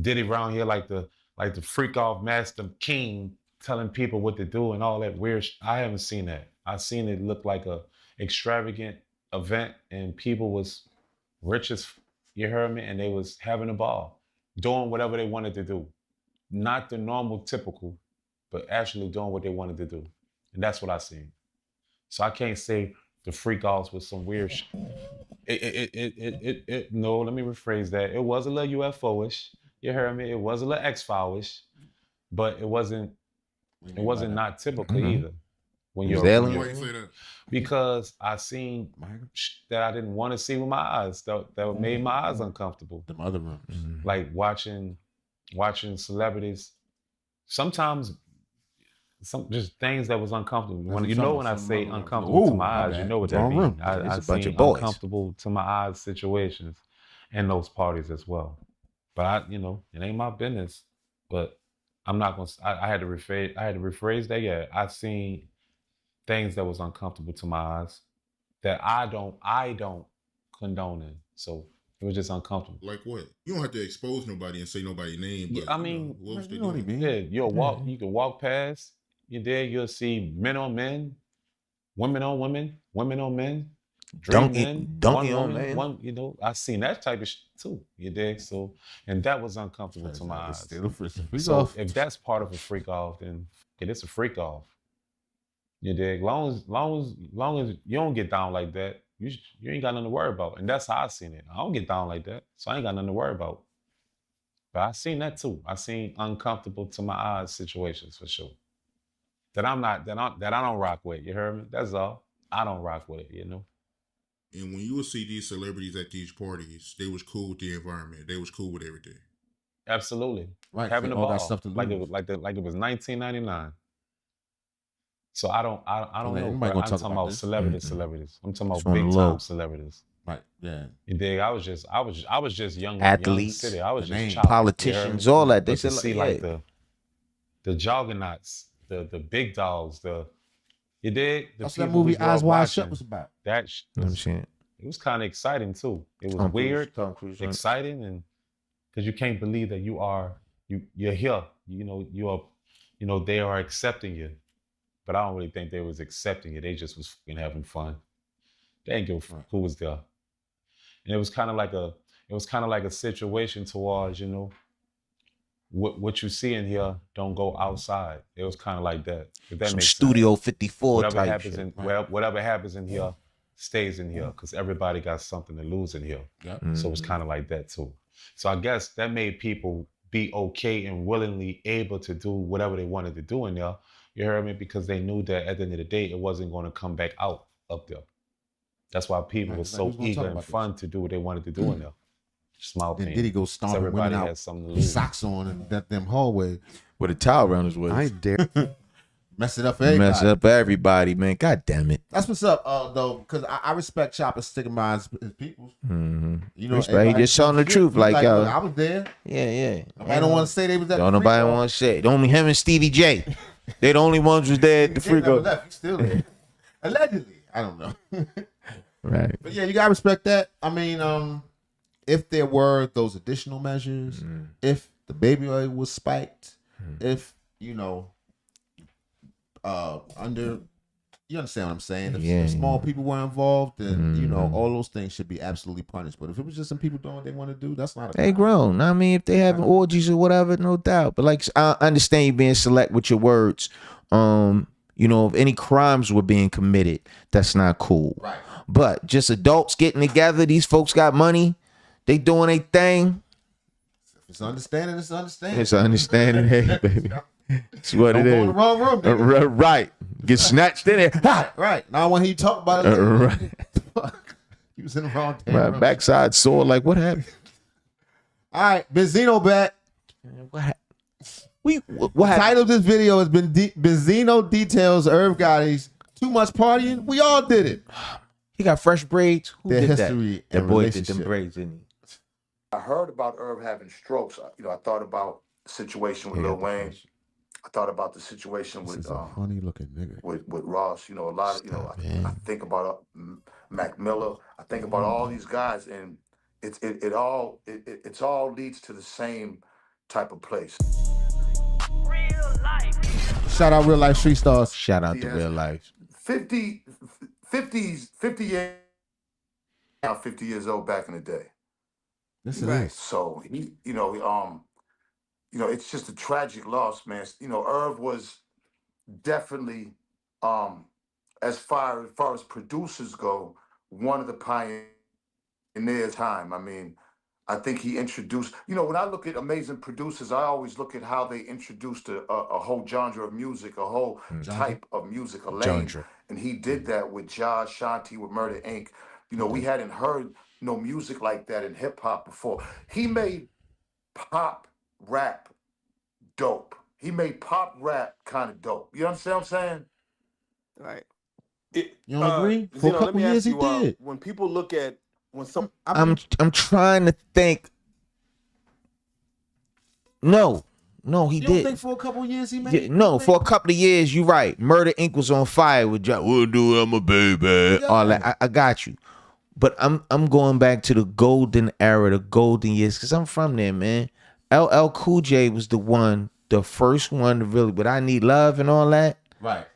Speaker 20: Diddy around here like the freak off master king telling people what to do and all that weird I haven't seen that. I've seen it look like a extravagant event and people was rich as, you heard me, and they was having a ball, doing whatever they wanted to do. Not the normal typical, but actually doing what they wanted to do. And that's what I seen. So I can't say the freak offs with some weird shit. No, let me rephrase that. It was a little UFO-ish. You heard me? It was a little X-File-ish, but it wasn't not typical either. When you're alien. Because I seen that I didn't want to see with my eyes. That made my eyes uncomfortable.
Speaker 2: The other rooms.
Speaker 20: Like watching celebrities. Sometimes some just things that was uncomfortable. When I say uncomfortable to my eyes, you know what that means. I
Speaker 1: bunch
Speaker 20: seen
Speaker 1: of boys.
Speaker 20: uncomfortable to my eyes situations in those parties as well. But it ain't my business. But I'm not gonna. I had to rephrase that. Yeah, I seen things that was uncomfortable to my eyes that I don't condone in. So it was just uncomfortable.
Speaker 19: Like what? You don't have to expose nobody and say nobody's name. But
Speaker 20: I mean,
Speaker 19: what else they
Speaker 2: know what he
Speaker 19: doing?
Speaker 2: mean.
Speaker 20: yeah, you can walk past. You'll see men on men, women on women, women on men,
Speaker 1: Donkey
Speaker 20: one
Speaker 1: on
Speaker 20: woman,
Speaker 1: man.
Speaker 20: one. I seen that type of shit too. You dig? So, and that was uncomfortable to my eyes. So if that's part of a freak off, then it's a freak off. You dig? Long as you don't get down like that, you ain't got nothing to worry about. And that's how I seen it. I don't get down like that, so I ain't got nothing to worry about. But I seen that too. I seen uncomfortable to my eyes situations for sure. That I don't rock with. You heard me? That's all. I don't rock with it. You know.
Speaker 19: And when you would see these celebrities at these parties, they was cool with the environment. They was cool with everything.
Speaker 20: Absolutely.
Speaker 2: Right.
Speaker 20: Having a
Speaker 2: all
Speaker 20: ball.
Speaker 2: that stuff to lose.
Speaker 20: Like it was 1999. So I don't know. Bro. I'm talking about celebrities. I'm talking about big time celebrities.
Speaker 2: Right. Yeah.
Speaker 20: You dig? I was just young.
Speaker 1: Athletes,
Speaker 20: young city. I was
Speaker 1: the name,
Speaker 20: just chopped,
Speaker 1: politicians, all that. They
Speaker 20: But to
Speaker 1: said
Speaker 20: see
Speaker 1: like,
Speaker 20: like the juggernauts, the big dogs, you dig?
Speaker 2: That's what that movie Eyes Wide Shut was about.
Speaker 20: That
Speaker 1: I'm saying.
Speaker 20: it was kind of exciting too. It was
Speaker 1: Tom Cruise,
Speaker 20: weird,
Speaker 1: Tom Cruise, right?
Speaker 20: exciting, and because you can't believe that you're here. They are accepting you. But I don't really think they was accepting it. They just was fucking having fun. They ain't give a fuck who was there. And it was kind of like a situation towards, you know, what you see in here don't go outside. It was kind of like that. If that
Speaker 1: Some
Speaker 20: makes
Speaker 1: Studio
Speaker 20: sense.
Speaker 1: 54
Speaker 20: Whatever
Speaker 1: type
Speaker 20: happens
Speaker 1: shit.
Speaker 20: whatever happens in here stays in here because everybody got something to lose in here.
Speaker 2: Yep.
Speaker 20: So it's kind of like that too. So I guess that made people be okay and willingly able to do whatever they wanted to do in there. You heard me? Because they knew that at the end of the day, it wasn't going to come back out up there. That's why people were so eager and fun to do what they wanted to do in there. Just my opinion.
Speaker 2: Then Diddy goes stomping
Speaker 20: everybody
Speaker 2: women out,
Speaker 20: has something to lose.
Speaker 2: socks on in that them hallway
Speaker 1: with a towel around his waist.
Speaker 2: I ain't dare mess it up for everybody.
Speaker 1: Mess it up for everybody, man. God damn it.
Speaker 2: That's what's up, though, because I respect Chopper sticking by his peoples.
Speaker 1: Mm-hmm.
Speaker 2: You know,
Speaker 1: Respect. He just telling the truth, like yo,
Speaker 2: look, I was there.
Speaker 1: Yeah.
Speaker 2: I don't want to say they was at.
Speaker 1: Don't nobody want to say it. Only him and Stevie J. They the only ones was there at the free throw.
Speaker 2: He's still there. Allegedly, I don't know.
Speaker 1: Right.
Speaker 2: But yeah, you gotta respect that. I mean, if there were those additional measures, if the baby oil was spiked, if you know, you understand what I'm saying? If small people were involved, then you know all those things should be absolutely punished. But if it was just some people doing what they want to do, that's not.
Speaker 1: They grown. I mean, if they having orgies or whatever, no doubt. But like, I understand you being select with your words. You know, if any crimes were being committed, that's not cool.
Speaker 2: Right.
Speaker 1: But just adults getting together, these folks got money, they doing a thing.
Speaker 2: If it's understanding, it's understanding.
Speaker 1: It's understanding, hey, baby. It's what
Speaker 2: Don't
Speaker 1: it
Speaker 2: go
Speaker 1: is.
Speaker 2: in the wrong room, baby.
Speaker 1: Right. Get snatched in there.
Speaker 2: Right. Now when he talk about it,
Speaker 1: Right.
Speaker 2: he was in the wrong damn
Speaker 1: My
Speaker 2: room.
Speaker 1: backside sore. Like, what happened?
Speaker 2: All right, Benzino back.
Speaker 1: What happened? What
Speaker 2: The
Speaker 1: happened?
Speaker 2: title of this video has been Benzino details Irv Gotti's too much partying. We all did it.
Speaker 1: He got fresh braids. Who
Speaker 2: Their
Speaker 1: did
Speaker 2: history
Speaker 1: that? That
Speaker 2: and
Speaker 1: boy did them
Speaker 2: relationship.
Speaker 1: braids, didn't he?
Speaker 21: I heard about Irv having strokes. You know, I thought about the situation with Lil Wayne. I thought about the situation with
Speaker 2: funny looking nigga.
Speaker 21: with Ross. You know, a lot of I think about Mac Miller. I think about all these guys, and it all leads to the same type of place.
Speaker 2: Shout out real life street stars.
Speaker 1: Shout out to real life.
Speaker 21: 50 years now, 50 years old back in the day.
Speaker 2: Yes, it is.
Speaker 21: So he, it's just a tragic loss, man. You know, Irv was definitely, as far as producers go, one of the pioneers. Time. I mean, I think he introduced. You know, when I look at amazing producers, I always look at how they introduced a whole genre of music, a whole type of music, a lane. And he did that with Josh Shanti, with Murder Inc. You know, we hadn't heard no music like that in hip hop before. He made pop rap dope. He made pop rap kind of dope. You understand what I'm saying?
Speaker 22: Right.
Speaker 2: You don't agree? For a
Speaker 22: Zeno,
Speaker 2: couple years he did.
Speaker 22: When people look at
Speaker 1: I'm trying to think. No, he
Speaker 2: You
Speaker 1: did.
Speaker 2: don't think for a couple years he made?
Speaker 1: Yeah, no, for a couple of years, you're right. Murder Inc. was on fire with John. We'll do it, I'm a baby. All that. I got you. But I'm going back to the golden era, the golden years, because I'm from there, man. LL Cool J was the first one to really, but I Need Love and all that.
Speaker 2: Right.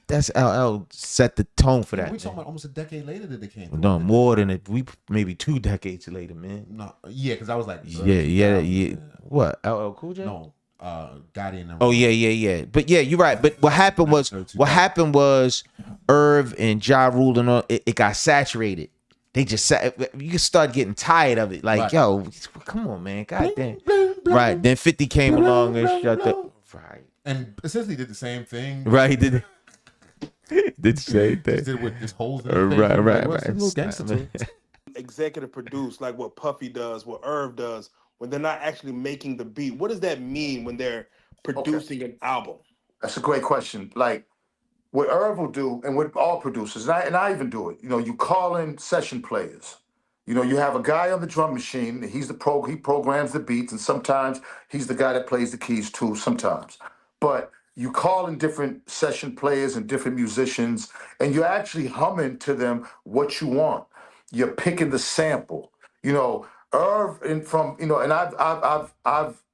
Speaker 1: That's LL set the tone for that.
Speaker 2: We talking about almost a decade later that they came.
Speaker 1: No, more than it. We maybe 2 decades later, man.
Speaker 2: No, yeah, because I was like,
Speaker 1: yeah. What? LL Cool J?
Speaker 2: No, Gotti and them.
Speaker 1: Oh yeah. But yeah, you're right. But what happened was Irv and Ja Rule and all, it got saturated. They just you start getting tired of it. Like, yo, come on, man. God damn. Right. Then 50 came along and shut the right.
Speaker 2: And essentially did the same thing.
Speaker 1: Right. He did the same thing.
Speaker 2: Did with this whole thing.
Speaker 1: Right.
Speaker 22: Executive produce, like what Puffy does, what Irv does, when they're not actually making the beat. What does that mean when they're producing an album?
Speaker 21: That's a great question. Like, what Irv will do, and what all producers, and I even do it, you know, you call in session players. You know, you have a guy on the drum machine, and he programs the beats, and sometimes he's the guy that plays the keys too, sometimes. But you call in different session players and different musicians, and you're actually humming to them what you want. You're picking the sample. You know, Irv, and I've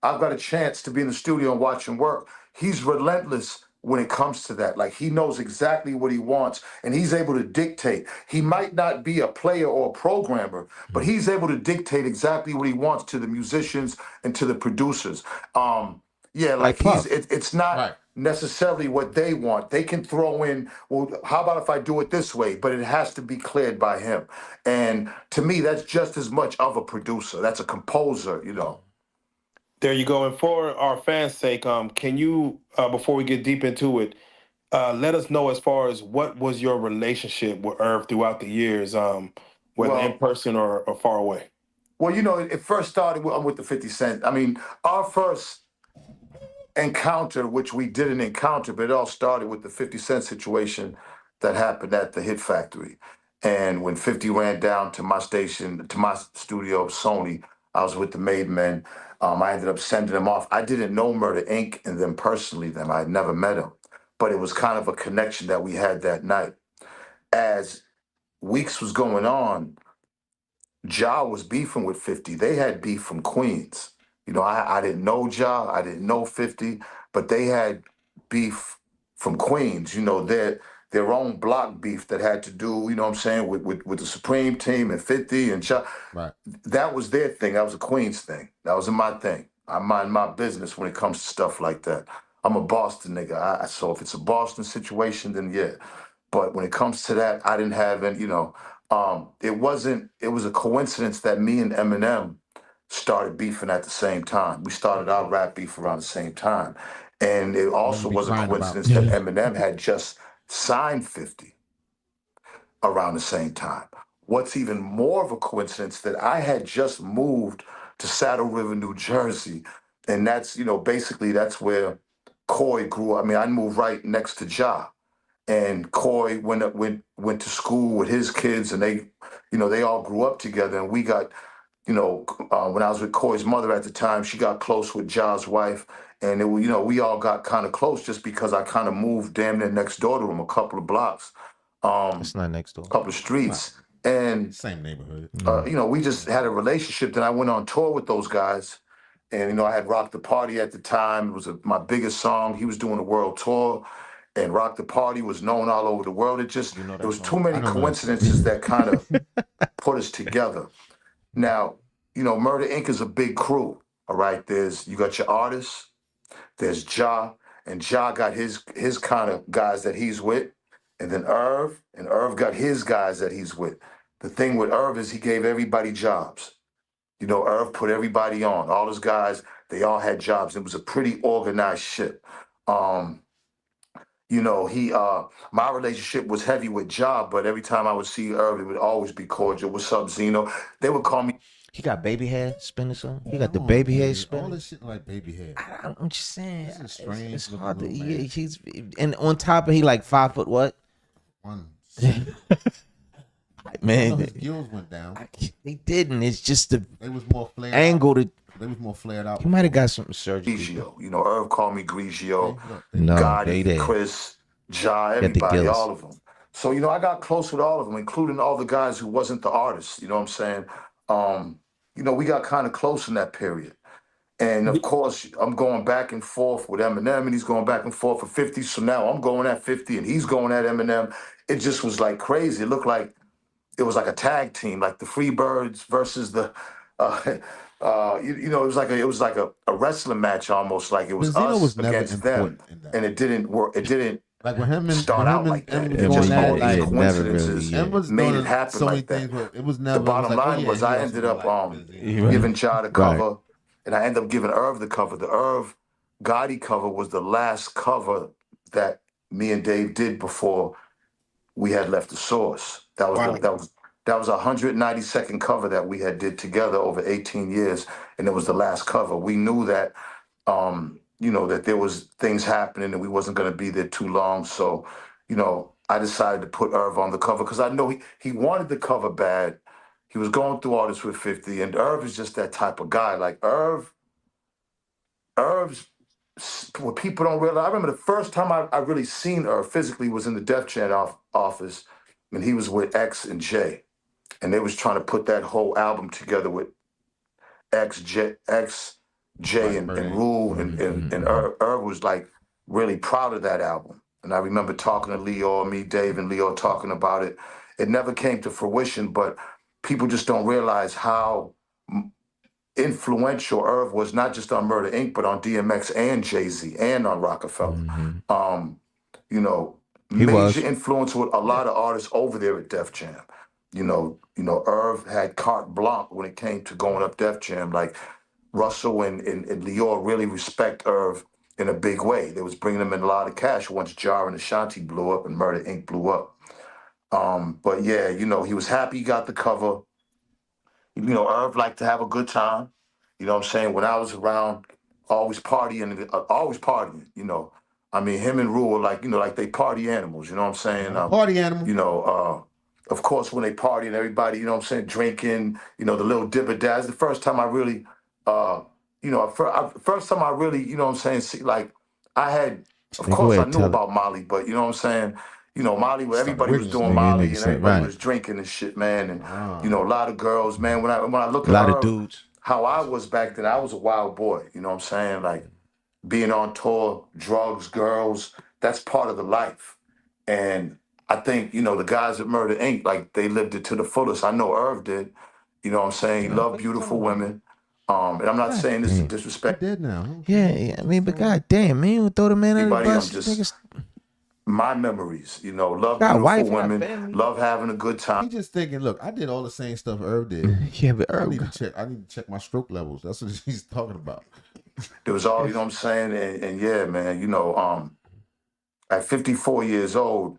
Speaker 21: got a chance to be in the studio and watch him work. He's relentless when it comes to that. Like, he knows exactly what he wants, and he's able to dictate. He might not be a player or a programmer, but he's able to dictate exactly what he wants to the musicians and to the producers. Yeah, like
Speaker 1: Puff.
Speaker 21: it's not necessarily what they want. They can throw in, well, how about if I do it this way? But it has to be cleared by him. And to me, that's just as much of a producer. That's a composer, you know.
Speaker 22: There you go. And for our fans' sake, can you, before we get deep into it, let us know as far as what was your relationship with Irv throughout the years, whether in person or far away?
Speaker 21: Well, you know, it first started with the 50 Cent. I mean, our first encounter, which we didn't encounter, but it all started with the 50 Cent situation that happened at the Hit Factory. And when 50 ran down to my station, to my studio, Sony, I was with the Made Men. I ended up sending them off. I didn't know Murder Inc. and them personally, them. I had never met them. But it was kind of a connection that we had that night. As weeks was going on, Ja was beefing with 50. They had beef from Queens. You know, I didn't know Ja, I didn't know 50, but they had beef from Queens, you know, their own block beef that had to do, you know what I'm saying, with the Supreme Team and 50 and Ja.
Speaker 2: Right.
Speaker 21: That was their thing. That was a Queens thing. That wasn't my thing. I mind my business when it comes to stuff like that. I'm a Boston nigga. So if it's a Boston situation, then yeah. But when it comes to that, I didn't have any, you know, it was a coincidence that me and Eminem started beefing at the same time. We started our rap beef around the same time. And it also was a coincidence that Eminem had just signed 50 around the same time. What's even more of a coincidence that I had just moved to Saddle River, New Jersey. And that's, you know, basically that's where Coy grew up. I mean, I moved right next to Ja. And Coy went to school with his kids, and they, you know, they all grew up together. And we got, you know, when I was with Coy's mother at the time, she got close with Ja's wife, and it, you know, we all got kind of close just because I kind of moved damn near next door to him, a couple of blocks.
Speaker 1: It's not next door.
Speaker 21: A couple of streets, and
Speaker 2: same neighborhood.
Speaker 21: You know, we just had a relationship. Then I went on tour with those guys, and you know, I had Rock the Party at the time. It was my biggest song. He was doing a world tour. And Rock the Party was known all over the world. It just, there was too many coincidences that kind of put us together. Now, you know, Murder Inc. is a big crew, all right? You got your artists, there's Ja, and Ja got his kind of guys that he's with, and then Irv, and Irv got his guys that he's with. The thing with Irv is he gave everybody jobs. You know, Irv put everybody on. All his guys, they all had jobs. It was a pretty organized ship. You know, my relationship was heavy with Ja, but every time I would see Irv, it would always be cordial. What's up, Zeno? They would call me.
Speaker 1: He got baby hair spinners on. He got the baby hair
Speaker 2: All
Speaker 1: spinners.
Speaker 2: this shit like baby hair.
Speaker 1: I'm just saying.
Speaker 2: This is strange.
Speaker 1: It's hard to. Yeah, he's and on top of he like 5 foot what?
Speaker 2: One.
Speaker 1: Man,
Speaker 2: his gills went down.
Speaker 1: They didn't. It's just the
Speaker 2: they was more flared
Speaker 1: angle.
Speaker 2: Out. They was more flared out.
Speaker 1: He might have got something surgery.
Speaker 21: Grigio. You know, Irv called me Grigio.
Speaker 1: No,
Speaker 21: Gotti, Chris, Ja, everybody, all of them. So, you know, I got close with all of them, including all the guys who wasn't the artists. You know what I'm saying? You know, we got kind of close in that period. And of course, I'm going back and forth with Eminem, and he's going back and forth for 50. So now I'm going at 50, and he's going at Eminem. It just was like crazy. It looked like it was like a tag team, like the Freebirds versus the, you know, it was like a wrestling match almost. Like it was us against them, and it didn't work. It didn't
Speaker 2: like when him and
Speaker 21: start out like that.
Speaker 2: It was
Speaker 21: all
Speaker 2: like
Speaker 21: coincidences made it happen
Speaker 2: so many
Speaker 21: like that.
Speaker 2: things. It was never.
Speaker 21: The bottom line was I ended up giving Ja the cover, and I ended up giving Irv the cover. The Irv Gotti cover was the last cover that me and Dave did before we had left the source. That was a 192nd cover that we had did together over 18 years, and it was the last cover. We knew that, you know, that there was things happening and we wasn't going to be there too long. So, you know, I decided to put Irv on the cover because I know he wanted the cover bad. He was going through all this with 50, and Irv is just that type of guy. Like Irv's, what people don't realize, I remember the first time I really seen Irv physically was in the Def Jam office, and he was with X and J. And they was trying to put that whole album together with X, J, and Rule, and Irv was like really proud of that album. And I remember talking to Leo, me, Dave, and Leo talking about it. It never came to fruition, but people just don't realize how influential Irv was, not just on Murder Inc., but on DMX and Jay-Z and on Rockefeller. You know,
Speaker 1: He
Speaker 21: major
Speaker 1: was.
Speaker 21: influence with a lot of artists over there at Def Jam. You know, Irv had carte blanche when it came to going up Def Jam. Like Russell and Leo really respect Irv in a big way. They was bringing him in a lot of cash once Jar and Ashanti blew up and Murder Inc. blew up. But yeah, you know, he was happy he got the cover. You know, Irv liked to have a good time. You know what I'm saying? When I was around, always partying, you know. I mean, him and Rue were like, you know, like they party animals, you know what I'm saying?
Speaker 2: Party animal.
Speaker 21: You know, of course, when they party and everybody, you know what I'm saying, drinking, you know, the little dibber dads. The first time I really, you know, first time I really, you know what I'm saying, see, like, I had, of
Speaker 1: Go
Speaker 21: course, I
Speaker 1: ahead,
Speaker 21: knew
Speaker 1: tell it.
Speaker 21: about Molly, but you know what I'm saying? You know, Molly, where everybody was doing
Speaker 1: Yeah,
Speaker 21: Molly
Speaker 1: nigga
Speaker 21: and
Speaker 1: said,
Speaker 21: everybody
Speaker 1: right.
Speaker 21: was drinking and shit, man. And, you know, a lot of girls, man. When I look
Speaker 1: A
Speaker 21: at
Speaker 1: lot of
Speaker 21: Irv,
Speaker 1: dudes.
Speaker 21: how I was back then, I was a wild boy. You know what I'm saying? Like, being on tour, drugs, girls, that's part of the life. And I think, you know, the guys at Murder Inc., like, they lived it to the fullest. I know Irv did. You know what I'm saying? He loved beautiful women. And I'm not saying this to disrespect
Speaker 2: Dead now.
Speaker 1: Yeah, I mean, but goddamn, man, you throw the man under the
Speaker 21: anybody. I'm
Speaker 1: bus.
Speaker 21: just
Speaker 1: Niggas
Speaker 21: my memories, you know, love
Speaker 1: got a
Speaker 21: beautiful
Speaker 1: wife, got
Speaker 21: women,
Speaker 1: family.
Speaker 21: love having a good time.
Speaker 2: He just thinking, look, I did all the same stuff Irv did.
Speaker 1: Yeah, but
Speaker 2: I
Speaker 1: Irv
Speaker 2: need to check my stroke levels. That's what he's talking about.
Speaker 21: There was all, you know what I'm saying? And yeah, man, you know, at 54 years old,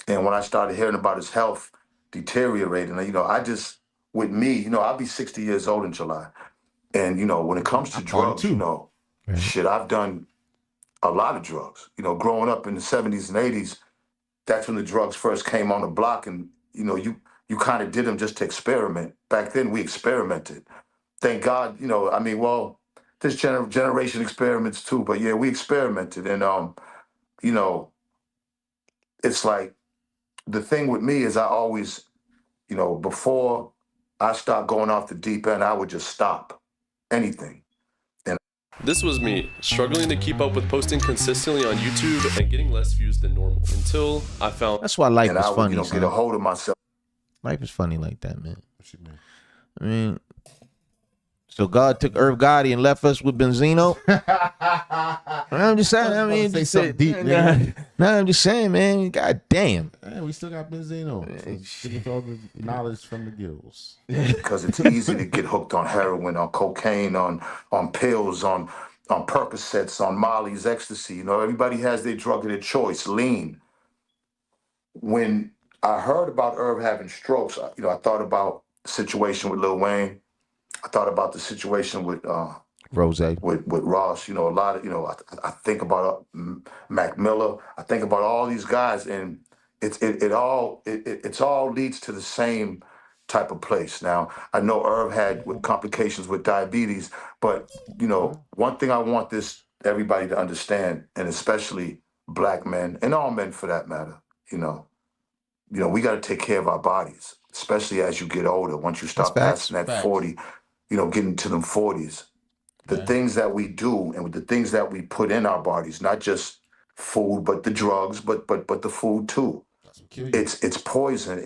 Speaker 21: and when I started hearing about his health deteriorating, you know, I just, with me, you know, I'll be 60 years old in July. And, you know, when it comes to drugs, you know, shit, I've done a lot of drugs. You know, growing up in the 70s and 80s, that's when the drugs first came on the block. And, you know, you kind of did them just to experiment. Back then, we experimented. Thank God, you know, I mean, well, this generation experiments too, but yeah, we experimented. And, you know, it's like, the thing with me is I always, you know, before I start going off the deep end, I would just stop anything.
Speaker 3: This was me, struggling to keep up with posting consistently on YouTube and getting less views than normal until I found.
Speaker 1: That's why life is funny.
Speaker 21: You know, get a hold of myself.
Speaker 1: Life is funny like that, man. I mean, so God took Irv Gotti and left us with Benzino. I'm just saying. I mean,
Speaker 2: say something deep, nigga.
Speaker 1: No, I'm just saying, man. God damn.
Speaker 2: Hey, we still got Benzino. So give us all the knowledge from the gills.
Speaker 21: Because it's easy to get hooked on heroin, on cocaine, on pills, on Percocets, on Molly's, ecstasy. You know, everybody has their drug of their choice, lean. When I heard about Irv having strokes, you know, I thought about the situation with Lil Wayne. I thought about the situation with
Speaker 1: Rose,
Speaker 21: with Ross. You know, a lot of, you know, I think about Mac Miller. I think about all these guys, and it all leads to the same type of place. Now, I know Irv had with complications with diabetes, but you know, one thing I want everybody to understand, and especially black men and all men for that matter, you know, we got to take care of our bodies, especially as you get older. Once you start passing that 40, you know, getting to them 40s, the things that we do and the things that we put in our bodies, not just food, but the drugs, but the food too. It's poison,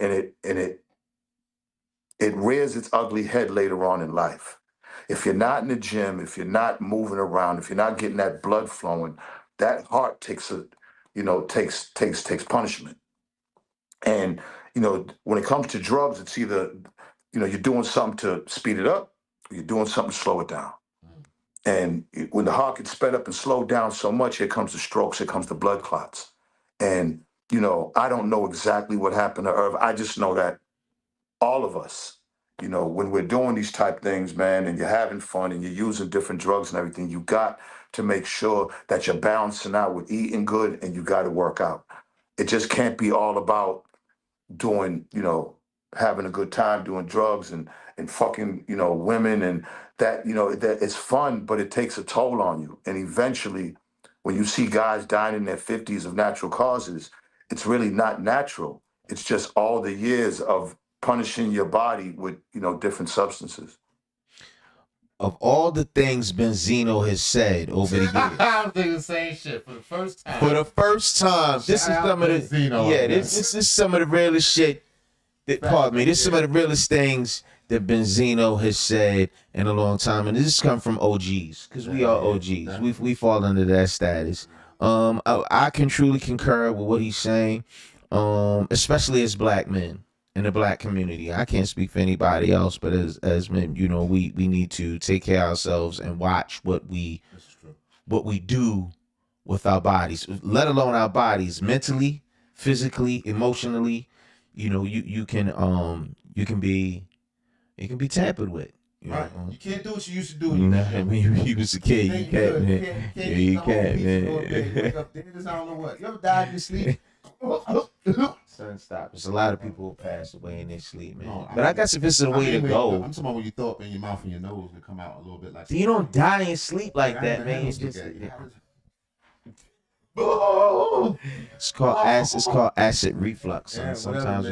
Speaker 21: and it rears its ugly head later on in life. If you're not in the gym, if you're not moving around, if you're not getting that blood flowing, that heart takes punishment. And, you know, when it comes to drugs, it's either, you know, you're doing something to speed it up, or you're doing something to slow it down. And when the heart gets sped up and slowed down so much, here comes the strokes, here comes the blood clots. And, you know, I don't know exactly what happened to Irv. I just know that all of us, you know, when we're doing these type things, man, and you're having fun and you're using different drugs and everything, you got to make sure that you're balancing out with eating good, and you got to work out. It just can't be all about doing, you know, having a good time, doing drugs and fucking, you know, women, and that, you know, that it's fun, but it takes a toll on you. And eventually, when you see guys dying in their 50s of natural causes, it's really not natural. It's just all the years of punishing your body with, you know, different substances.
Speaker 1: of all the things Benzino has said over the years.
Speaker 2: I was thinking the same shit for the first time.
Speaker 1: For the first time, this is some of the this is some of the realest shit. Pardon me. This is some of the realest things that Benzino has said in a long time, and this come from OGs because we are OGs. We fall under that status. I can truly concur with what he's saying, especially as black men in the black community. I can't speak for anybody else, but as men, you know, we need to take care of ourselves and watch what we do with our bodies, let alone our bodies, mentally, physically, emotionally. You know, you can be tampered with. You
Speaker 2: right.
Speaker 1: know?
Speaker 2: You can't do what you used to do.
Speaker 1: Nah, I mean, you was a kid. You can't, man. You can't, man.
Speaker 2: Wake up dead as I don't know what. You ever died in your sleep?
Speaker 1: Son, stop. There's a lot of people who pass away in their sleep, man. But I guess if it's a way to go.
Speaker 2: I'm talking about when you throw up in your mouth and your nose to come out a little bit like.
Speaker 1: You don't die in sleep like that, man. It's just. It's called acid reflux.
Speaker 2: Yeah,
Speaker 1: sometimes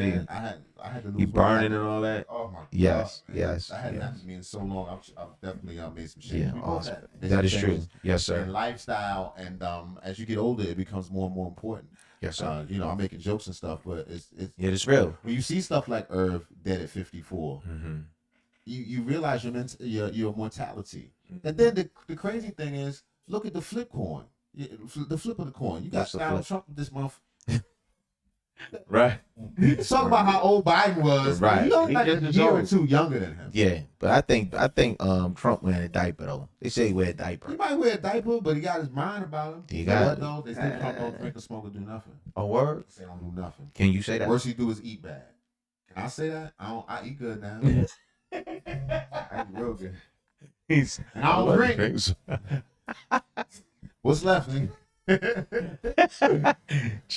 Speaker 2: I had to
Speaker 1: you burning and all that.
Speaker 2: Oh my
Speaker 1: yes,
Speaker 2: God.
Speaker 1: Yes.
Speaker 2: I hadn't done me in so long. I've definitely made some shit.
Speaker 1: Yeah, awesome. That is true. Yes, sir.
Speaker 2: And lifestyle, and as you get older, it becomes more and more important.
Speaker 1: Yes, sir.
Speaker 2: You know, I'm making jokes and stuff, but
Speaker 1: it's real.
Speaker 2: When you see stuff like Irv dead at 54, you realize your mortality. And then the crazy thing is, look at the flip coin. The flip of the coin. You got Donald Trump this month.
Speaker 1: Right.
Speaker 2: Talk about how old Biden was.
Speaker 1: Right.
Speaker 2: He's only like a year or two younger than him.
Speaker 1: Yeah, but I think Trump wearing a diaper though. They say he wear a diaper.
Speaker 2: He might wear a diaper, but he got his mind about him.
Speaker 1: He got
Speaker 2: though. They say Trump don't drink or smoke or do nothing.
Speaker 1: A word?
Speaker 2: They say don't do nothing.
Speaker 1: Can you say that?
Speaker 2: Worst he do is eat bad. Can I say that? I eat good now. I eat real good. And I don't drink. What's left, nigga?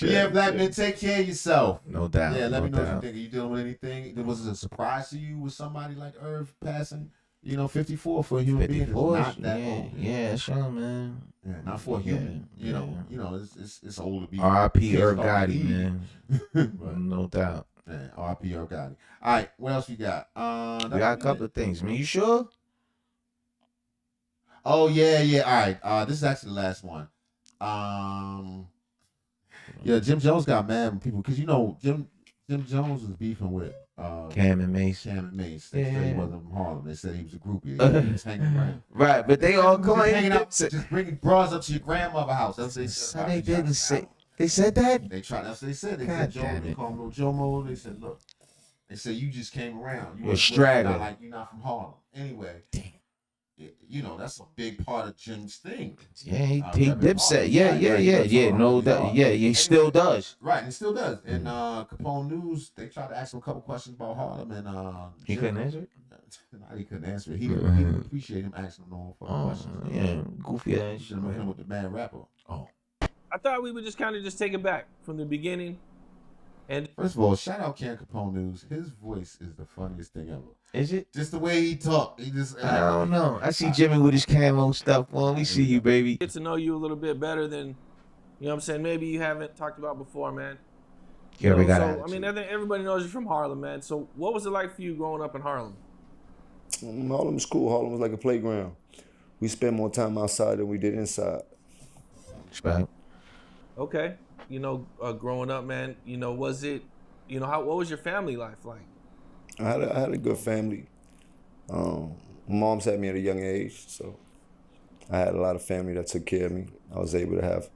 Speaker 2: Yeah, black men, take care of yourself.
Speaker 1: No doubt.
Speaker 2: Yeah, let
Speaker 1: no
Speaker 2: me know
Speaker 1: doubt.
Speaker 2: if you think. Are you dealing with anything? Was it a surprise to you with somebody like Irv passing? 54 for a human being is not that old.
Speaker 1: Yeah, sure, man.
Speaker 2: Yeah, not for a human. You know, it's old to be.
Speaker 1: R.I.P. Irv Gotti, man. No doubt.
Speaker 2: Man, R.I.P. Irv Gotti. All right, what else we got?
Speaker 1: We got a couple of things, man. You sure?
Speaker 2: Oh yeah. All right. This is actually the last one. Yeah, Jim Jones got mad when people, because Jim Jones was beefing with
Speaker 1: Cam and Mace.
Speaker 2: They said he wasn't from Harlem. They said he was a groupie. He was hanging around.
Speaker 1: Right, but they all claim
Speaker 2: hanging out, just bringing bras up to your grandmother's house. That's what they said.
Speaker 1: They didn't say. They said that.
Speaker 2: That's what they said. They said Joe. They called him Little Jomo. They said, look. They said you just came around.
Speaker 1: You're a straggler.
Speaker 2: You're not from Harlem. Anyway. That's a big part of Jim's thing.
Speaker 1: Yeah, he Dipset. Yeah. No, he still does.
Speaker 2: Right, and he still does. And Capone News, they tried to ask him a couple questions about Harlem, and
Speaker 1: he couldn't answer it.
Speaker 2: He couldn't answer it. He didn't appreciate him asking him no questions.
Speaker 1: Yeah, goofy ass.
Speaker 2: Should have met him with the bad rapper.
Speaker 1: Oh,
Speaker 4: I thought we would just kind of take it back from the beginning. And
Speaker 2: first of all, shout out Ken Capone News. His voice is the funniest thing ever.
Speaker 1: Is it?
Speaker 2: Just the way he talk. He just.
Speaker 1: I don't know. I see Jimmy with his camo stuff on. We see you, baby.
Speaker 4: Get to know you a little bit better than, you know what I'm saying, maybe you haven't talked about before, man.
Speaker 1: Yeah, we got
Speaker 4: I mean, I think everybody knows you're from Harlem, man. So what was it like for you growing up in Harlem?
Speaker 6: Harlem was cool. Harlem was like a playground. We spent more time outside than we did inside.
Speaker 1: Respect.
Speaker 4: Okay. Growing up, man, was it, what was your family life like?
Speaker 6: I had a good family. My mom's had me at a young age, so I had a lot of family that took care of me. I was able to have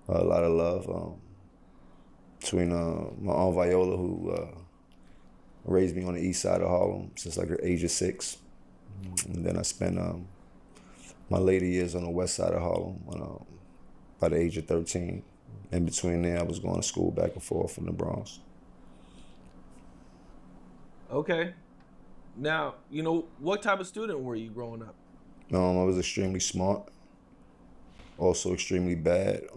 Speaker 6: a lot of love between my Aunt Viola, who raised me on the east side of Harlem since like the age of 6. And then I spent my later years on the west side of Harlem by the age of 13. In between there, I was going to school back and forth in the Bronx.
Speaker 4: Okay. Now, what type of student were you growing up?
Speaker 6: I was extremely smart, also extremely bad.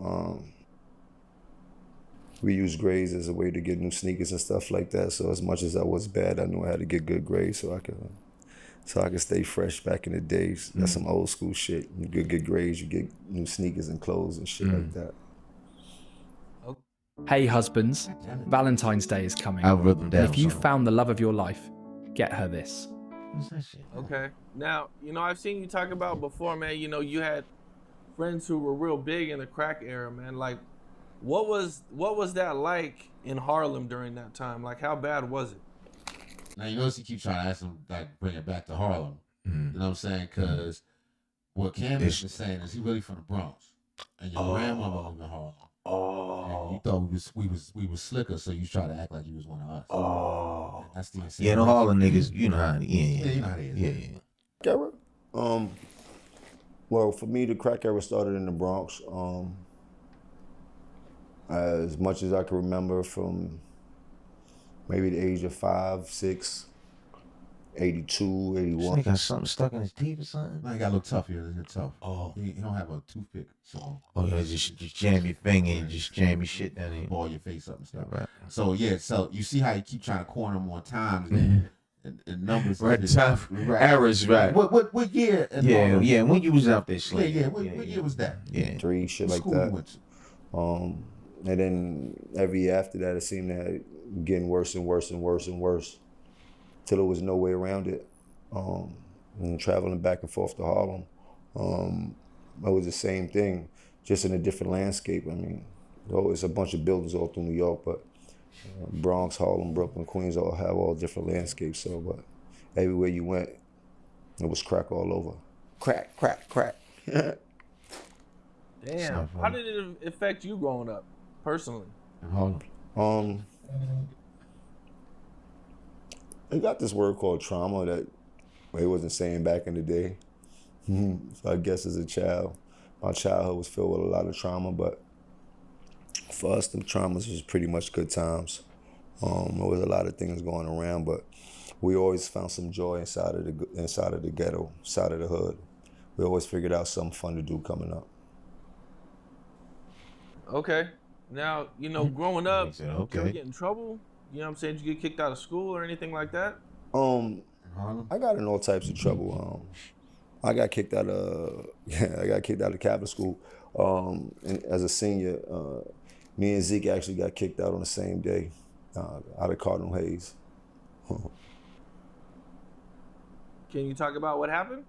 Speaker 6: We used grades as a way to get new sneakers and stuff like that. So as much as I was bad, I knew I had to get good grades so I could stay fresh back in the days. That's some old school shit. You get good grades, you get new sneakers and clothes and shit like that.
Speaker 23: Hey husbands, Valentine's Day is coming.
Speaker 1: I've written down.
Speaker 23: And if you found the love of your life, get her this.
Speaker 1: What's that shit?
Speaker 4: Okay. Now, I've seen you talk about before, man, you had friends who were real big in the crack era, man. Like, what was that like in Harlem during that time? Like, how bad was it?
Speaker 2: Now, you notice he keeps trying to ask him, like, bring it back to Harlem. You know what I'm saying? Because what Cam is saying is he really from the Bronx. And your grandmama lived in Harlem. And you thought we was slicker, so you try to act like you was one of us. And that's the insane.
Speaker 1: Yeah, the Harlem niggas, you know how you know how it is. Yeah.
Speaker 6: Era? Well, for me, the crack era started in the Bronx. As much as I can remember from maybe the age of 5, 6, 82, 81.
Speaker 1: He got something stuck in his teeth or something?
Speaker 2: Man, he got to look tough here. He's tough. Oh. He don't have a toothpick. So.
Speaker 1: Oh, yeah, just jam your finger and just jam your shit down there.
Speaker 2: Ball your face up and stuff.
Speaker 1: Right.
Speaker 2: So, so you see how you keep trying to corner him on times and numbers.
Speaker 1: Right, errors, right.
Speaker 2: What year?
Speaker 1: Yeah, when you was out there
Speaker 2: slinging. What year was that?
Speaker 1: Yeah.
Speaker 6: 3, shit like that. And then every year after that, it seemed to getting worse and worse and worse and worse, till there was no way around it. And traveling back and forth to Harlem, it was the same thing, just in a different landscape. I mean, it's a bunch of buildings all through New York, but Bronx, Harlem, Brooklyn, Queens all have all different landscapes. So, but everywhere you went, it was crack all over. Crack, crack, crack.
Speaker 4: Damn. How did it affect you growing up, personally?
Speaker 6: They got this word called trauma that they wasn't saying back in the day. So I guess as a child, my childhood was filled with a lot of trauma, but for us, the traumas was pretty much good times. There was a lot of things going around, but we always found some joy inside of the ghetto, side of the hood. We always figured out something fun to do coming up.
Speaker 4: Okay. Now, growing up, did you ever get in trouble? You know what I'm saying? Did you get kicked out of school or anything like that?
Speaker 6: I got in all types of trouble. I got kicked out of Catholic school. And as a senior, me and Zeke actually got kicked out on the same day, out of Cardinal Hayes.
Speaker 4: Can you talk about what happened?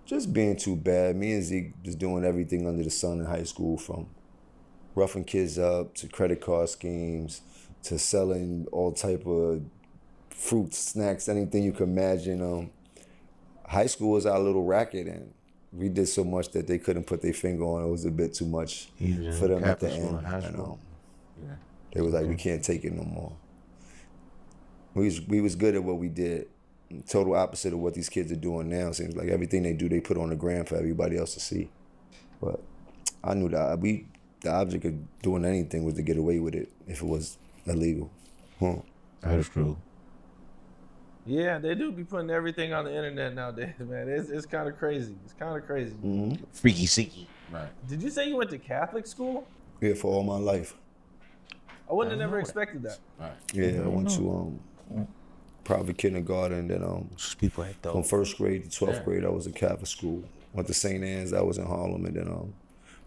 Speaker 6: Just being too bad. Me and Zeke was doing everything under the sun in high school, from roughing kids up to credit card schemes to selling all type of fruits, snacks, anything you can imagine. High school was our little racket, and we did so much that they couldn't put their finger on. It was a bit too much for them at the end. They was like, we can't take it no more. We was good at what we did. Total opposite of what these kids are doing now. Seems like everything they do, they put on the gram for everybody else to see. But I knew that the object of doing anything was to get away with it if it was illegal.
Speaker 1: That is true.
Speaker 4: Yeah, they do be putting everything on the internet nowadays, man. It's kind of crazy. It's kind of crazy.
Speaker 6: Mm-hmm.
Speaker 1: Freaky seeky.
Speaker 2: Right.
Speaker 4: Did you say you went to Catholic school?
Speaker 6: Yeah, for all my life.
Speaker 4: I wouldn't have never expected that.
Speaker 2: Right.
Speaker 6: Yeah, I went to private kindergarten, then from 1st grade to 12th grade, I was in Catholic school. Went to St. Anne's, I was in Harlem, and then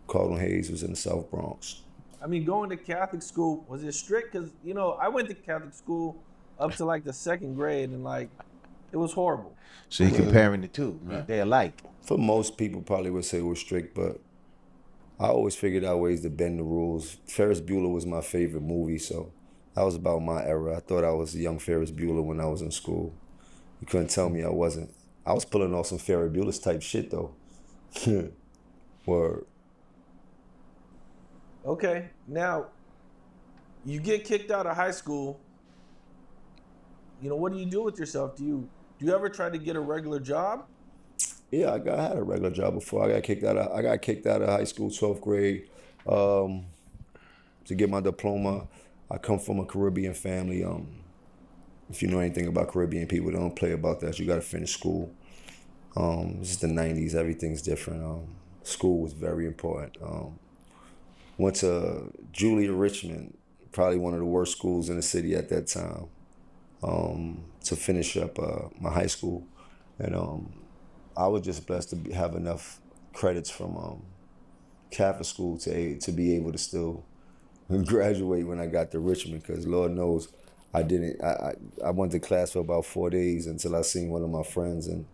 Speaker 6: Cardinal Hayes was in the South Bronx.
Speaker 4: I mean, going to Catholic school, was it strict? Because, I went to Catholic school up to like the 2nd grade, and it was horrible.
Speaker 1: So you're comparing the two. Right. They're alike.
Speaker 6: For most people, probably would say it was strict, but I always figured out ways to bend the rules. Ferris Bueller was my favorite movie, so that was about my era. I thought I was a young Ferris Bueller when I was in school. You couldn't tell me I wasn't. I was pulling off some Ferris Bueller's type shit, though. Word.
Speaker 4: Okay, now, you get kicked out of high school. What do you do with yourself? Do you ever try to get a regular job?
Speaker 6: Yeah, I had a regular job before. I got kicked out of high school, 12th grade, to get my diploma. I come from a Caribbean family. If you know anything about Caribbean people, they don't play about that. You got to finish school. This is the 90s. Everything's different. School was very important. Went to Julia Richmond, probably one of the worst schools in the city at that time, to finish up my high school. And I was just blessed to have enough credits from Catholic school to be able to still graduate when I got to Richmond, because Lord knows I didn't. I went to class for about 4 days until I seen one of my friends, and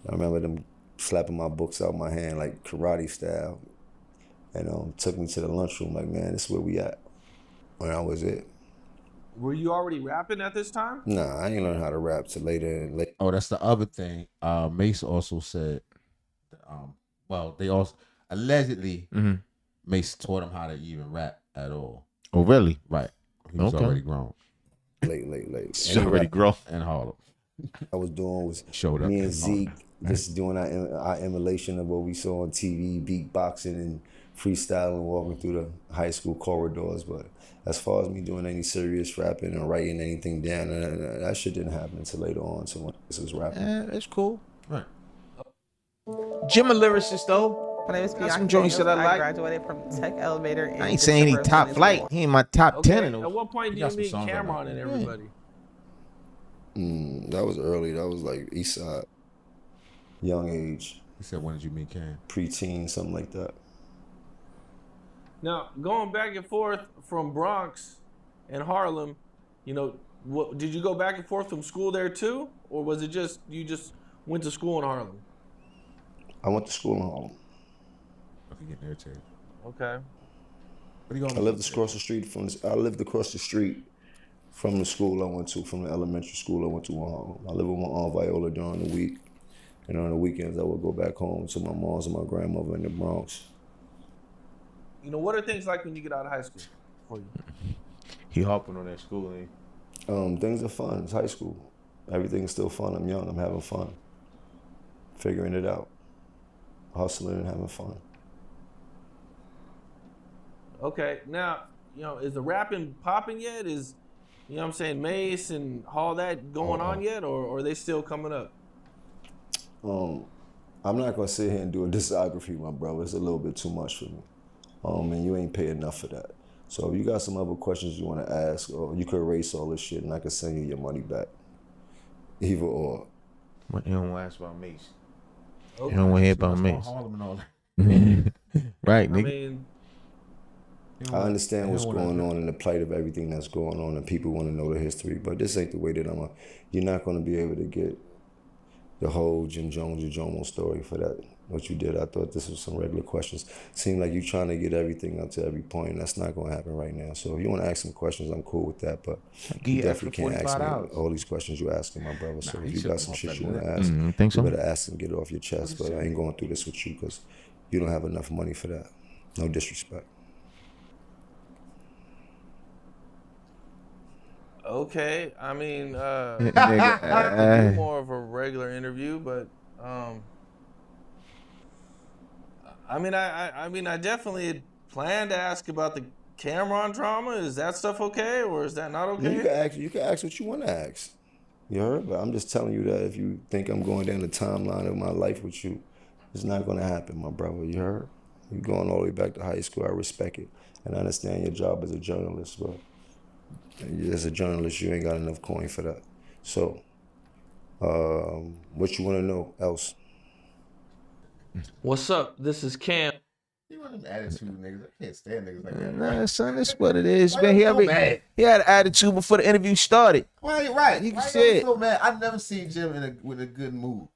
Speaker 6: I remember them slapping my books out my hand like karate style, and took me to the lunchroom like, man, this is where we at. And that was it.
Speaker 4: Were you already rapping at this time?
Speaker 6: Nah, I ain't learned how to rap till later.
Speaker 2: Oh, that's the other thing. Mace also said, well, they also allegedly Mace taught him how to even rap at all.
Speaker 1: Oh, really?
Speaker 2: Right. He was already grown.
Speaker 6: Late.
Speaker 1: He's already grown.
Speaker 2: In Harlem.
Speaker 6: I was doing was
Speaker 2: Showed up
Speaker 6: me
Speaker 2: in
Speaker 6: and Zeke just doing our emulation of what we saw on TV, beatboxing and freestyling, walking through the high school corridors. But as far as me doing any serious rapping or writing anything down, that shit didn't happen until later on. So when this was rapping,
Speaker 1: that's cool.
Speaker 2: Right.
Speaker 1: Jim a lyricist though.
Speaker 5: My name is
Speaker 1: Got
Speaker 5: Bianca
Speaker 1: some joints that I like.
Speaker 5: graduated from Tech Elevator.
Speaker 1: I ain't saying he top flight. He ain't my top 10 in those.
Speaker 4: At what point do you meet Cameron and everybody?
Speaker 6: That was early. That was like East Side, young age.
Speaker 2: He said, when did you meet Cam?
Speaker 6: Preteen, something like that.
Speaker 4: Now, going back and forth from Bronx and Harlem, what did you go back and forth from school there too? Or was it just, you just went to school in Harlem?
Speaker 6: I went to school in Harlem.
Speaker 2: Okay, getting irritated.
Speaker 4: Okay.
Speaker 6: I lived across the street from the school I went to, from the elementary school I went to in Harlem. I lived with my Aunt Viola during the week. And on the weekends, I would go back home to my mom's and my grandmother in the Bronx.
Speaker 4: What are things like when you get out of high school for you?
Speaker 1: He hopping on that school, ain't
Speaker 6: Things are fun. It's high school. Everything's still fun. I'm young. I'm having fun. Figuring it out. Hustling and having fun.
Speaker 4: Okay, now, is the rapping popping yet? Is, what I'm saying, Mace and all that going on yet? Or are they still coming up?
Speaker 6: I'm not going to sit here and do a discography, my brother. It's a little bit too much for me. And you ain't pay enough for that. So if you got some other questions you want to ask, or you could erase all this shit and I could send you your money back. Either or.
Speaker 1: What, you don't want to ask about Mace.
Speaker 4: Okay.
Speaker 1: You don't want to hear about Mace.
Speaker 2: Harlem and all that.
Speaker 1: Right, nigga.
Speaker 6: I understand what's going on and the plight of everything that's going on, and people want to know the history, but this ain't the way that you're not going to be able to get the whole Jim Jones or Jomo story for that, what you did. I thought this was some regular questions. Seemed like you're trying to get everything up to every point, and that's not going to happen right now. So if you want to ask some questions, I'm cool with that, but you definitely can't ask me all these questions you're asking, my brother. So if you got some shit you want to ask, you better ask and get it off your chest, but I ain't going through this with you because you don't have enough money for that. No disrespect.
Speaker 4: Okay, I mean, more of a regular interview, but I definitely plan to ask about the Cameron drama. Is that stuff okay, or is that not okay?
Speaker 6: You can ask what you want to ask. You heard? But I'm just telling you that if you think I'm going down the timeline of my life with you, it's not going to happen, my brother. You heard? You're going all the way back to high school. I respect it, and I understand your job as a journalist, but as a journalist, you ain't got enough coin for that. So, what you want to know else?
Speaker 4: What's up? This is Cam.
Speaker 2: You want them attitude niggas. I can't stand niggas like that.
Speaker 1: Nah, son, that's what it is, man. He had an attitude before the interview started.
Speaker 2: Well, you're right.
Speaker 1: He
Speaker 2: Why
Speaker 1: said,
Speaker 2: you so mad? I've never seen Jim with a good mood.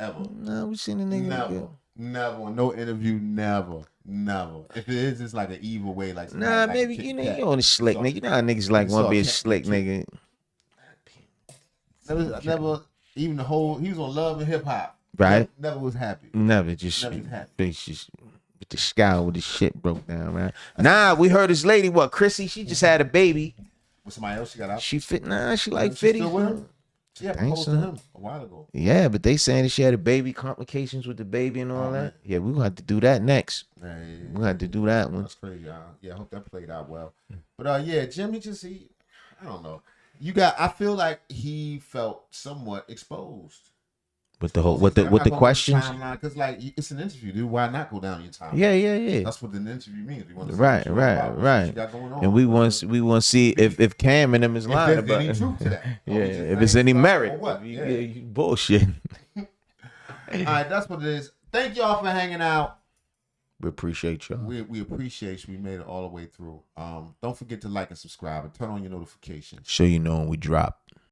Speaker 2: Ever.
Speaker 1: Nah, we seen the nigga.
Speaker 2: Never. No interview, never. If it is, it's like an evil way. Like
Speaker 1: nah, maybe you on the slick, nigga. You know how niggas like want to be a slick nigga.
Speaker 2: Never, even the whole, he was on Love and Hip Hop.
Speaker 1: Right?
Speaker 2: Never was happy.
Speaker 1: Never just with the scowl with the shit broke down, man. Nah, we heard this lady, Chrissy, she just had a baby.
Speaker 2: With somebody else she got out?
Speaker 1: She like 50.
Speaker 2: Still with him? She had proposed to him a while ago.
Speaker 1: Yeah, but they saying that she had a baby, complications with the baby and all that. Man. Yeah, we're going to have to do that next. We're going to have to do that one.
Speaker 2: That's crazy. I hope that played out well. But Jimmy I don't know. I feel like he felt somewhat exposed.
Speaker 1: With the whole, with the questions?
Speaker 2: Because it's an interview, dude. Why not go down your timeline?
Speaker 1: Yeah.
Speaker 2: That's what an interview means. You want to
Speaker 1: right. And we want to see if Cam and them is lying about it.
Speaker 2: If there's any truth to that.
Speaker 1: If it's any merit. Bullshit.
Speaker 2: All right, that's what it is. Thank y'all for hanging out.
Speaker 1: We appreciate y'all.
Speaker 2: We appreciate you. We made it all the way through. Don't forget to like and subscribe and turn on your notifications.
Speaker 1: So you know when we drop.